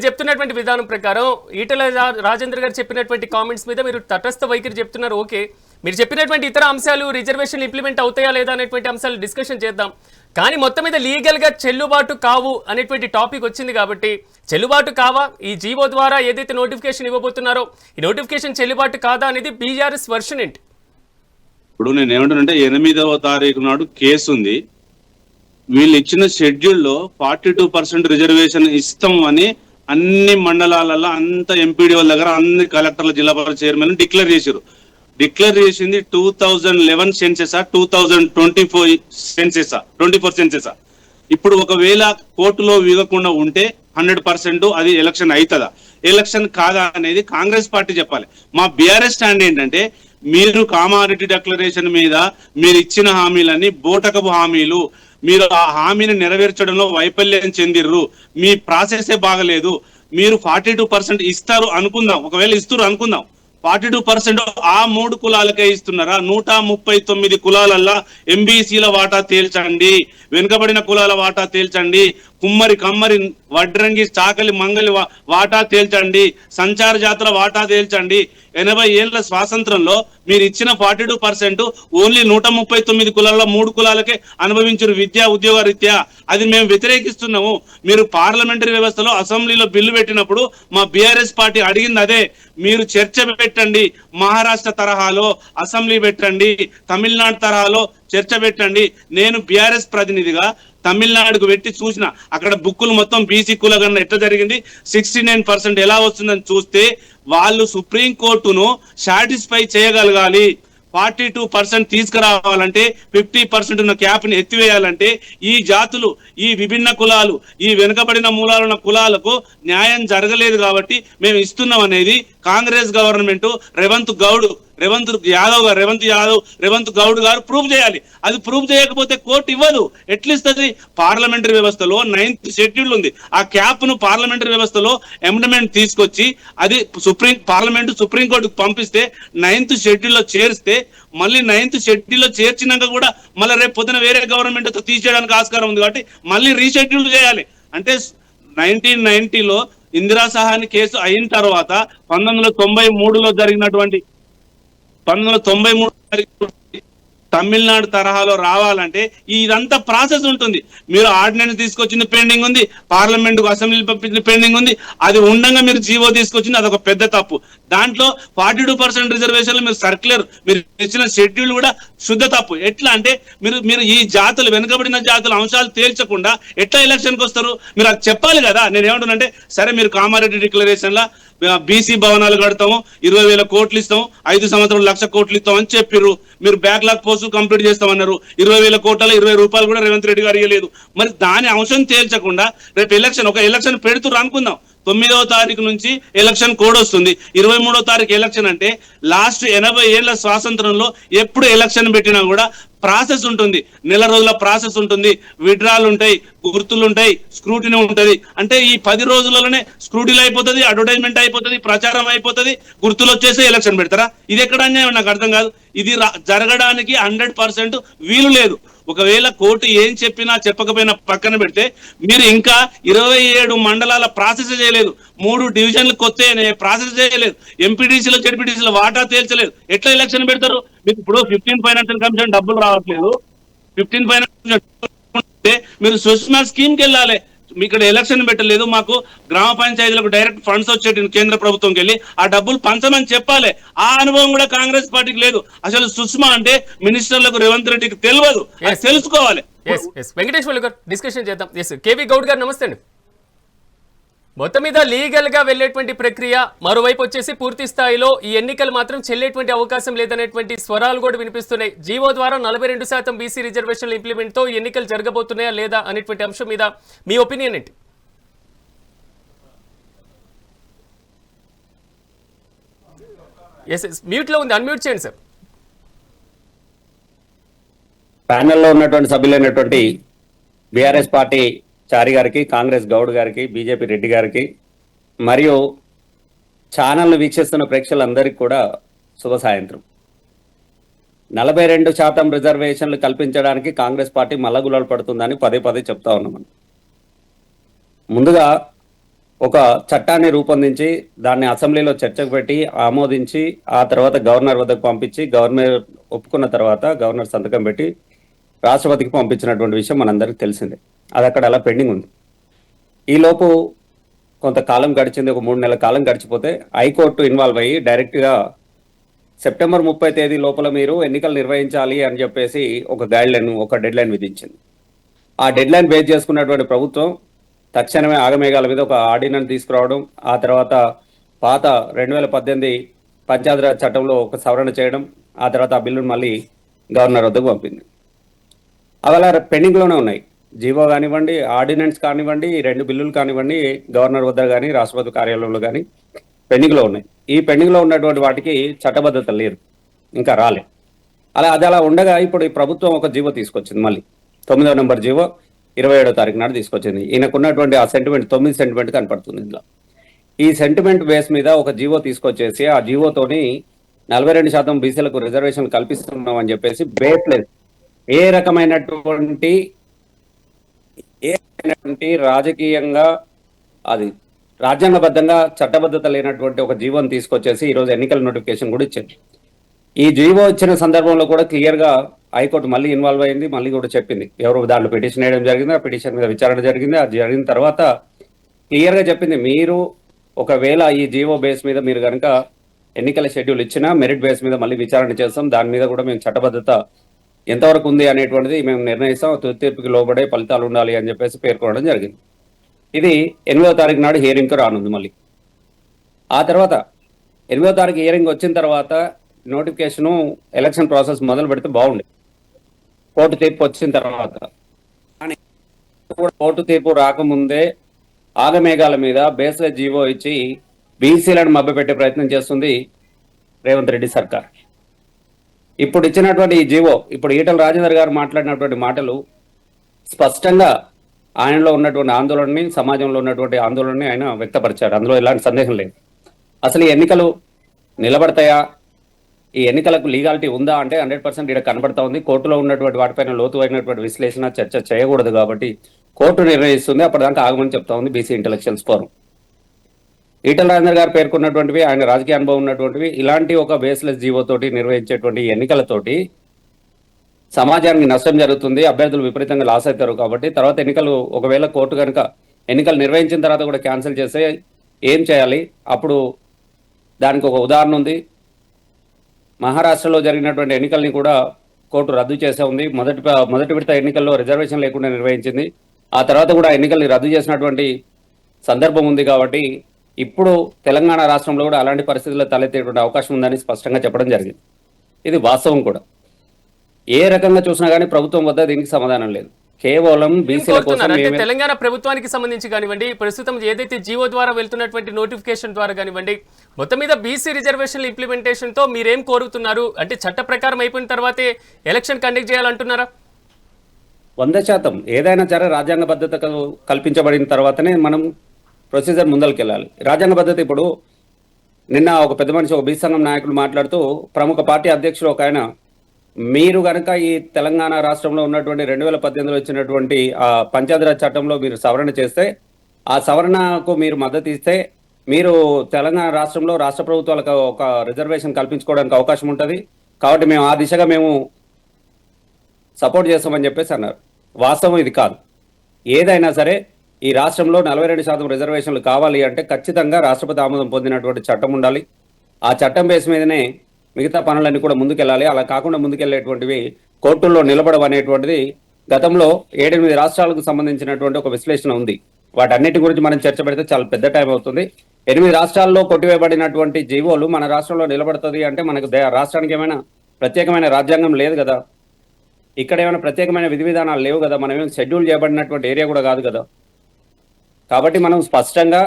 చెప్తున్నటువంటి విధానం ప్రకారం ఈటెల రాజేందర్ గారు చెప్పినటువంటి కామెంట్స్ మీద మీరు తటస్థ వైఖరి చెప్తున్నారు. ఓకే, మీరు చెప్పినటువంటి ఇతర అంశాలు రిజర్వేషన్ ఇంప్లిమెంట్ అవుతాయా లేదా అనేటువంటి అంశాలు డిస్కషన్ చేద్దాం. కానీ మొత్తం మీద లీగల్ గా చెల్లుబాటు కావు అనేటువంటి టాపిక్ వచ్చింది కాబట్టి చెల్లుబాటు కావా, ఈ జీవో ద్వారా ఏదైతే నోటిఫికేషన్ ఇవ్వబోతున్నారో ఈ నోటిఫికేషన్ చెల్లుబాటు కాదా అనేది బీఆర్ఎస్ వర్షన్ ఏంటి? ఇప్పుడు నేను ఏమంటానంటే 8వ తారీఖు నాడు కేసు ఉంది. వీళ్ళు ఇచ్చిన షెడ్యూల్లో 42% రిజర్వేషన్ ఇస్తాం అని అన్ని మండలాలలో అంత ఎంపీడీ వాళ్ళ దగ్గర అన్ని కలెక్టర్ల, జిల్లా పరిషత్ చైర్మన్ డిక్లేర్ చేశారు. డిక్లేర్ చేసింది 2011 సెన్సెసా 2024 సెన్సెసా 24 సెన్సెసా. ఇప్పుడు ఒకవేళ కోర్టులో విగకుండా ఉంటే 100% అది ఎలక్షన్ అవుతుందా, ఎలక్షన్ కాదా అనేది కాంగ్రెస్ పార్టీ చెప్పాలి. మా బీఆర్ఎస్ స్టాండ్ ఏంటంటే మీరు కామారెడ్డి డిక్లరేషన్ మీద మీరు ఇచ్చిన హామీలన్నీ బోటకపు హామీలు. మీరు ఆ హామీని నెరవేర్చడంలో వైఫల్యం చెందిర్రు. మీ ప్రాసెసే బాగలేదు. మీరు 42% ఇస్తారు అనుకుందాం, ఒకవేళ ఇస్తారు అనుకుందాం. 42% ఆ 3 కులాలకే ఇస్తున్నారా? 139 కులాలల్లా ఎంబీసీల వాటా తేల్చండి, వెనుకబడిన కులాల వాటా తేల్చండి, కుమ్మరి, కమ్మరి, వడ్రంగి, చాకలి, మంగలి వాటా తేల్చండి, సంచార జాతుల వాటా తేల్చండి. 80 ఏళ్ల స్వాతంత్రంలో మీరు ఇచ్చిన 42% ఓన్లీ 139 కులాల్లో 3 కులాలకే అనుభవించారు విద్యా ఉద్యోగ రీత్యా. అది మేము వ్యతిరేకిస్తున్నాము. మీరు పార్లమెంటరీ వ్యవస్థలో అసెంబ్లీలో బిల్లు పెట్టినప్పుడు మా బీఆర్ఎస్ పార్టీ అడిగింది అదే. మీరు చర్చ పెట్టండి, మహారాష్ట్ర తరహాలో అసెంబ్లీ పెట్టండి, తమిళనాడు తరహాలో చర్చ పెట్టండి. నేను బీఆర్ఎస్ ప్రతినిధిగా తమిళనాడుకు పెట్టి చూసిన, అక్కడ బుక్కులు మొత్తం బీసీ కులగణన ఎట్లా జరిగింది, 69% ఎలా వస్తుందని చూస్తే వాళ్ళు సుప్రీంకోర్టును సాటిస్ఫై చేయగలగాలి. 42% తీసుకురావాలంటే 50% ఉన్న క్యాప్ ని ఎత్తివేయాలంటే ఈ జాతులు, ఈ విభిన్న కులాలు, ఈ వెనుకబడిన మూలాలున్న కులాలకు న్యాయం జరగలేదు కాబట్టి మేము ఇస్తున్నాం అనేది కాంగ్రెస్ గవర్నమెంట్ రేవంత్ గౌడ్ గారు ప్రూవ్ చేయాలి. అది ప్రూవ్ చేయకపోతే కోర్టు ఇవ్వదు. ఎట్లిస్తుంది? పార్లమెంటరీ వ్యవస్థలో 9th షెడ్యూల్ ఉంది. ఆ క్యాప్ ను పార్లమెంటరీ వ్యవస్థలో అమెండ్మెంట్ తీసుకొచ్చి అది సుప్రీంకోర్టుకు పంపిస్తే 9th షెడ్యూల్ లో చేరిస్తే మళ్ళీ 9th షెడ్యూల్ లో చేర్చినాక కూడా మళ్ళీ రేపు పొద్దున వేరే గవర్నమెంట్ తో తీసేయడానికి ఆస్కారం ఉంది కాబట్టి మళ్ళీ రీషెడ్యూల్ చేయాలి. అంటే 1990లో ఇందిరా సహాని కేసు అయిన తర్వాత 1993లో జరిగినటువంటి తమిళనాడు తరహాలో రావాలంటే ఇదంతా ప్రాసెస్ ఉంటుంది. మీరు ఆర్డినెన్స్ తీసుకొచ్చింది పెండింగ్ ఉంది, పార్లమెంట్ అసెంబ్లీ పంపించింది పెండింగ్ ఉంది, అది ఉండగా మీరు జీవో తీసుకొచ్చింది, అదొక పెద్ద తప్పు. దాంట్లో 42% రిజర్వేషన్లు మీరు సర్క్యులర్ మీరు ఇచ్చిన షెడ్యూల్ కూడా శుద్ధ తప్పు. ఎట్లా అంటే మీరు ఈ జాతులు వెనుకబడిన జాతుల అంశాలు తేల్చకుండా ఎట్లా ఎలక్షన్కి వస్తారు? మీరు అది చెప్పాలి కదా. నేను ఏమంటున్నానంటే, సరే మీరు కామారెడ్డి డిక్లరేషన్ లా బీసీ భవనాలు కడతాము, 20,000 కోట్లు ఇస్తాము, 5 సంవత్సరాలు 1,00,000 కోట్లు ఇస్తాం అని చెప్పారు. మీరు బ్యాక్లాగ్ పోస్ట్ కంప్లీట్ చేస్తామన్నారు. 20,000 కోట్ల 20 రూపాయలు కూడా రేవంత్ రెడ్డి గారు ఇవ్వలేదు. మరి దాని అంశం తేల్చకుండా రేపు ఒక ఎలక్షన్ పెడుతురు అనుకుందాం. 9వ తారీఖు నుంచి ఎలక్షన్ కోడ్ వస్తుంది, 23వ తారీఖు ఎలక్షన్ అంటే లాస్ట్ 80 ఏళ్ల స్వాతంత్రంలో ఎప్పుడు ఎలక్షన్ పెట్టినా కూడా ప్రాసెస్ ఉంటుంది, నెల రోజుల ప్రాసెస్ ఉంటుంది, విడ్రాలు ఉంటాయి, గుర్తులు ఉంటాయి, స్క్రూటినీ ఉంటుంది. అంటే ఈ 10 రోజులలోనే స్క్రూటినీ అయిపోతుంది, అడ్వర్టైజ్మెంట్ అయిపోతుంది, ప్రచారం అయిపోతుంది, గుర్తులు వచ్చేసి ఎలక్షన్ పెడతారా? ఇది ఎక్కడ అన్యాయం నాకు అర్థం కాదు. ఇది జరగడానికి 100% వీలు లేదు. ఒకవేళ కోర్టు ఏం చెప్పినా చెప్పకపోయినా పక్కన పెడితే, మీరు ఇంకా 27 మండలాల ప్రాసెస్ చేయలేదు, 3 డివిజన్లు కొత్త ప్రాసెస్ చేయలేదు, ఎంపీడీసీలో జెడ్పీటీసీలో వాటా తేల్చలేదు. ఎట్లా ఎలక్షన్ పెడతారు? మీకు ఇప్పుడు 15 ఫైనాన్షియల్ కమిషన్ డబ్బులు రావట్లేదు. 15 ఫైనాన్షియల్ మీరు సుష్మా స్కీమ్కి వెళ్ళాలి. మీ ఇక్కడ ఎలక్షన్ పెట్టలేదు, మాకు గ్రామ పంచాయతీలకు డైరెక్ట్ ఫండ్స్ వచ్చేటి కేంద్ర ప్రభుత్వంకి వెళ్ళి ఆ డబ్బులు పంచమని చెప్పాలి. ఆ అనుభవం కూడా కాంగ్రెస్ పార్టీకి లేదు. అసలు సుష్మా అంటే మినిస్టర్లకు రేవంత్ రెడ్డికి తెలియదు, తెలుసుకోవాలి. వెంకటేశ్వర్లు గారు డిస్కషన్ చేద్దాం. కేవీ గౌడ్ గారు నమస్తే అండి. మొత్తం మీద లీగల్ గా వెళ్లేటువంటి ప్రక్రియ, మరోవైపు వచ్చేసి పూర్తి స్థాయిలో ఈ ఎన్నికలు మాత్రం చెల్లేటువంటి అవకాశం లేదనేటువంటి స్వరాలు కూడా వినిపిస్తున్నాయి. జీవో ద్వారా 42% బీసీ రిజర్వేషన్లు ఇంప్లిమెంట్ తో ఎన్నికలు జరగబోతున్నాయా లేదా అనేటువంటి అంశం మీద మీ ఒపీనియన్ ఏంటి? మ్యూట్ లో ఉంది, అన్మ్యూట్ చేయండి సార్. ప్యానెల్లో ఉన్నటువంటి సభ్యులైనటువంటి బీఆర్ఎస్ పార్టీ చారి గారికి, కాంగ్రెస్ గౌడ్ గారికి, బీజేపీ రెడ్డి గారికి మరియు ఛానల్ను వీక్షిస్తున్న ప్రేక్షకులందరికీ కూడా శుభ సాయంత్రం. 42% రిజర్వేషన్లు కల్పించడానికి కాంగ్రెస్ పార్టీ మల్లగులాలు పడుతుందని పదే పదే చెప్తా ఉన్నాం. ముందుగా ఒక చట్టాన్ని రూపొందించి దాన్ని అసెంబ్లీలో చర్చకు పెట్టి ఆమోదించి ఆ తర్వాత గవర్నర్ వద్దకు పంపించి గవర్నర్ ఒప్పుకున్న తర్వాత గవర్నర్ సంతకం పెట్టి రాష్ట్రపతికి పంపించినటువంటి విషయం మనందరికీ తెలిసిందే. అది అక్కడ అలా పెండింగ్ ఉంది. ఈలోపు కొంతకాలం గడిచింది, ఒక 3 నెలల కాలం గడిచిపోతే హైకోర్టు ఇన్వాల్వ్ అయ్యి డైరెక్ట్గా సెప్టెంబర్ 30 తేదీ లోపల మీరు ఎన్నికలు నిర్వహించాలి అని చెప్పేసి ఒక గైడ్లైన్, ఒక డెడ్ లైన్ విధించింది. ఆ డెడ్ లైన్ బేస్ చేసుకున్నటువంటి ప్రభుత్వం తక్షణమే ఆగమేఘాల మీద ఒక ఆర్డినెన్స్ తీసుకురావడం, ఆ తర్వాత పాత 2018 పంచాయతీరాజ్ చట్టంలో ఒక సవరణ చేయడం, ఆ తర్వాత ఆ బిల్లును మళ్ళీ గవర్నర్ వద్దకు పంపింది. అవి అలా పెండింగ్లోనే ఉన్నాయి. జీవో కానివ్వండి, ఆర్డినెన్స్ కానివ్వండి, 2 బిల్లులు కానివ్వండి, గవర్నర్ వద్ద కానీ రాష్ట్రపతి కార్యాలయంలో కానీ పెండింగ్లో ఉన్నాయి. ఈ పెండింగ్లో ఉన్నటువంటి వాటికి చట్టబద్ధత లేదు, ఇంకా రాలే. అది అలా ఉండగా ఇప్పుడు ఈ ప్రభుత్వం ఒక జీవో తీసుకొచ్చింది. మళ్ళీ 9వ నెంబర్ జీవో 27వ తారీఖు నాడు తీసుకొచ్చింది. ఈయనకున్నటువంటి ఆ సెంటిమెంట్ 9 సెంటిమెంట్ కనపడుతుంది ఇందులో. ఈ సెంటిమెంట్ బేస్ మీద ఒక జీవో తీసుకొచ్చేసి ఆ జీవోతోని 42% బీసీలకు రిజర్వేషన్ కల్పిస్తున్నాం అని చెప్పేసి బేస్లెస్ ఏ రకమైనటువంటి రాజకీయంగా అది రాజ్యాంగబద్ధంగా చట్టబద్ధత లేనటువంటి ఒక జీవోని తీసుకొచ్చేసి ఈరోజు ఎన్నికల నోటిఫికేషన్ కూడా ఇచ్చింది. ఈ జీవో ఇచ్చిన సందర్భంలో కూడా క్లియర్గా హైకోర్టు మళ్ళీ ఇన్వాల్వ్ అయింది, మళ్ళీ కూడా చెప్పింది. ఎవరు దాంట్లో పిటిషన్ వేయడం జరిగింది, ఆ పిటిషన్ మీద విచారణ జరిగింది. అది జరిగిన తర్వాత క్లియర్గా చెప్పింది, మీరు ఒకవేళ ఈ జీవో బేస్ మీద మీరు కనుక ఎన్నికల షెడ్యూల్ ఇచ్చినా మెరిట్ బేస్ మీద మళ్ళీ విచారణ చేస్తాం, దాని మీద కూడా మేము చట్టబద్ధత ఎంతవరకు ఉంది అనేటువంటిది మేము నిర్ణయిస్తాం, తుది తీర్పుకి లోబడే ఫలితాలు ఉండాలి అని చెప్పేసి పేర్కొనడం జరిగింది. ఇది 8వ తారీఖు నాడు హియరింగ్కి రానుంది. మళ్ళీ ఆ తర్వాత 8వ తారీఖు హియరింగ్ వచ్చిన తర్వాత నోటిఫికేషను ఎలక్షన్ ప్రాసెస్ మొదలు పెడితే బాగుండే, కోర్టు తీర్పు వచ్చిన తర్వాత. కానీ కోర్టు తీర్పు రాకముందే ఆగమేఘాల మీద బేస్లెస్ జీవో ఇచ్చి బీసీలను మభ్యపెట్టే ప్రయత్నం చేస్తుంది రేవంత్ రెడ్డి సర్కార్. ఇప్పుడు ఇచ్చినటువంటి ఈ జీవో, ఇప్పుడు ఈటల రాజేందర్ గారు మాట్లాడినటువంటి మాటలు స్పష్టంగా ఆయనలో ఉన్నటువంటి ఆందోళనని, సమాజంలో ఉన్నటువంటి ఆందోళనని ఆయన వ్యక్తపరిచాడు. అందులో ఎలాంటి సందేహం లేదు. అసలు ఈ ఎన్నికలు నిలబడతాయా, ఈ ఎన్నికలకు లీగాలిటీ ఉందా అంటే 100% ఇక్కడ కనబడతా ఉంది. కోర్టులో ఉన్నటువంటి వాటిపైన లోతువైనటువంటి విశ్లేషణ చర్చ చేయకూడదు కాబట్టి కోర్టు నిర్ణయిస్తుంది. అప్పటిదాకా ఆగమని చెప్తా ఉంది BC intellectuals forum. Etela Rajender గారు పేర్కొన్నటువంటివి, ఆయన రాజకీయ అనుభవం ఉన్నటువంటివి, ఇలాంటి ఒక బేస్లెస్ జీవో తోటి నిర్వహించేటువంటి ఎన్నికలతోటి సమాజానికి నష్టం జరుగుతుంది, అభ్యర్థులు విపరీతంగా లాస్ అవుతారు. కాబట్టి తర్వాత ఎన్నికలు ఒకవేళ కోర్టు కనుక ఎన్నికలు నిర్వహించిన తర్వాత కూడా క్యాన్సిల్ చేస్తే ఏం చేయాలి? అప్పుడు దానికి ఒక ఉదాహరణ ఉంది. మహారాష్ట్రలో జరిగినటువంటి ఎన్నికల్ని కూడా కోర్టు రద్దు చేసే ఉంది. మొదటి విడత ఎన్నికల్లో రిజర్వేషన్ లేకుండా నిర్వహించింది. ఆ తర్వాత కూడా ఎన్నికల్ని రద్దు చేసినటువంటి సందర్భం ఉంది. కాబట్టి ఇప్పుడు తెలంగాణ రాష్ట్రంలో కూడా అలాంటి పరిస్థితుల్లో తలెత్తేటువంటి అవకాశం ఉందని స్పష్టంగా చెప్పడం జరిగింది. ఇది వాస్తవం కూడా. ఏ రకంగా చూసినా కానీ ప్రభుత్వం వద్ద దీనికి సమాధానం లేదు. కేవలం బీసీల కోసం అంటే తెలంగాణ ప్రభుత్వానికి సంబంధించి కానివ్వండి, ప్రస్తుతం ఏదైతే జీవో ద్వారా వెళ్తున్నటువంటి నోటిఫికేషన్ ద్వారా కానివ్వండి, మొత్తం మీద బీసీ రిజర్వేషన్ల ఇంప్లిమెంటేషన్ తో మీరేం కోరుతున్నారు? అంటే చట్ట ప్రకారం అయిపోయిన తర్వాతే ఎలక్షన్ కండక్ట్ చేయాలంటున్నారా? 100% ఏదైనా సరే రాజ్యాంగ భద్రత కల్పించబడిన తర్వాతనే మనం ప్రొసీజర్ ముందరికెళ్ళాలి. రాజ్యాంగ భద్రత ఇప్పుడు నిన్న ఒక పెద్ద మనిషి, ఒక బీసీ సంఘం నాయకుడు మాట్లాడుతూ ప్రముఖ పార్టీ అధ్యక్షుడు ఒక ఆయన, మీరు కనుక ఈ తెలంగాణ రాష్ట్రంలో ఉన్నటువంటి 2018లో వచ్చినటువంటి ఆ పంచాయతీరాజ్ చట్టంలో మీరు సవరణ చేస్తే, ఆ సవరణకు మీరు మద్దతు ఇస్తే మీరు తెలంగాణ రాష్ట్రంలో రాష్ట్ర ప్రభుత్వాలకు ఒక రిజర్వేషన్ కల్పించుకోవడానికి అవకాశం ఉంటుంది. కాబట్టి మేము ఆ దిశగా మేము సపోర్ట్ చేస్తామని చెప్పేసి అన్నారు. వాస్తవం ఇది కాదు. ఏదైనా సరే ఈ రాష్ట్రంలో 42% రిజర్వేషన్లు కావాలి అంటే ఖచ్చితంగా రాష్ట్రపతి ఆమోదం పొందినటువంటి చట్టం ఉండాలి. ఆ చట్టం బేస్ మీదనే మిగతా పనులన్నీ కూడా ముందుకెళ్ళాలి. అలా కాకుండా ముందుకెళ్లేటువంటివి కోర్టుల్లో నిలబడవనేటువంటిది గతంలో 7-8 రాష్ట్రాలకు సంబంధించినటువంటి ఒక విశ్లేషణ ఉంది. వాటన్నిటి గురించి మనం చర్చ పెడితే చాలా పెద్ద టైం అవుతుంది. 8 రాష్ట్రాల్లో కొట్టివేయబడినటువంటి జీవోలు మన రాష్ట్రంలో నిలబడుతుంది అంటే మనకు రాష్ట్రానికి ఏమైనా ప్రత్యేకమైన రాజ్యాంగం లేదు కదా, ఇక్కడ ఏమైనా ప్రత్యేకమైన విధి విధానాలు లేవు కదా, మనం ఏమైనా షెడ్యూల్ చేయబడినటువంటి ఏరియా కూడా కాదు కదా. కాబట్టి మనం స్పష్టంగా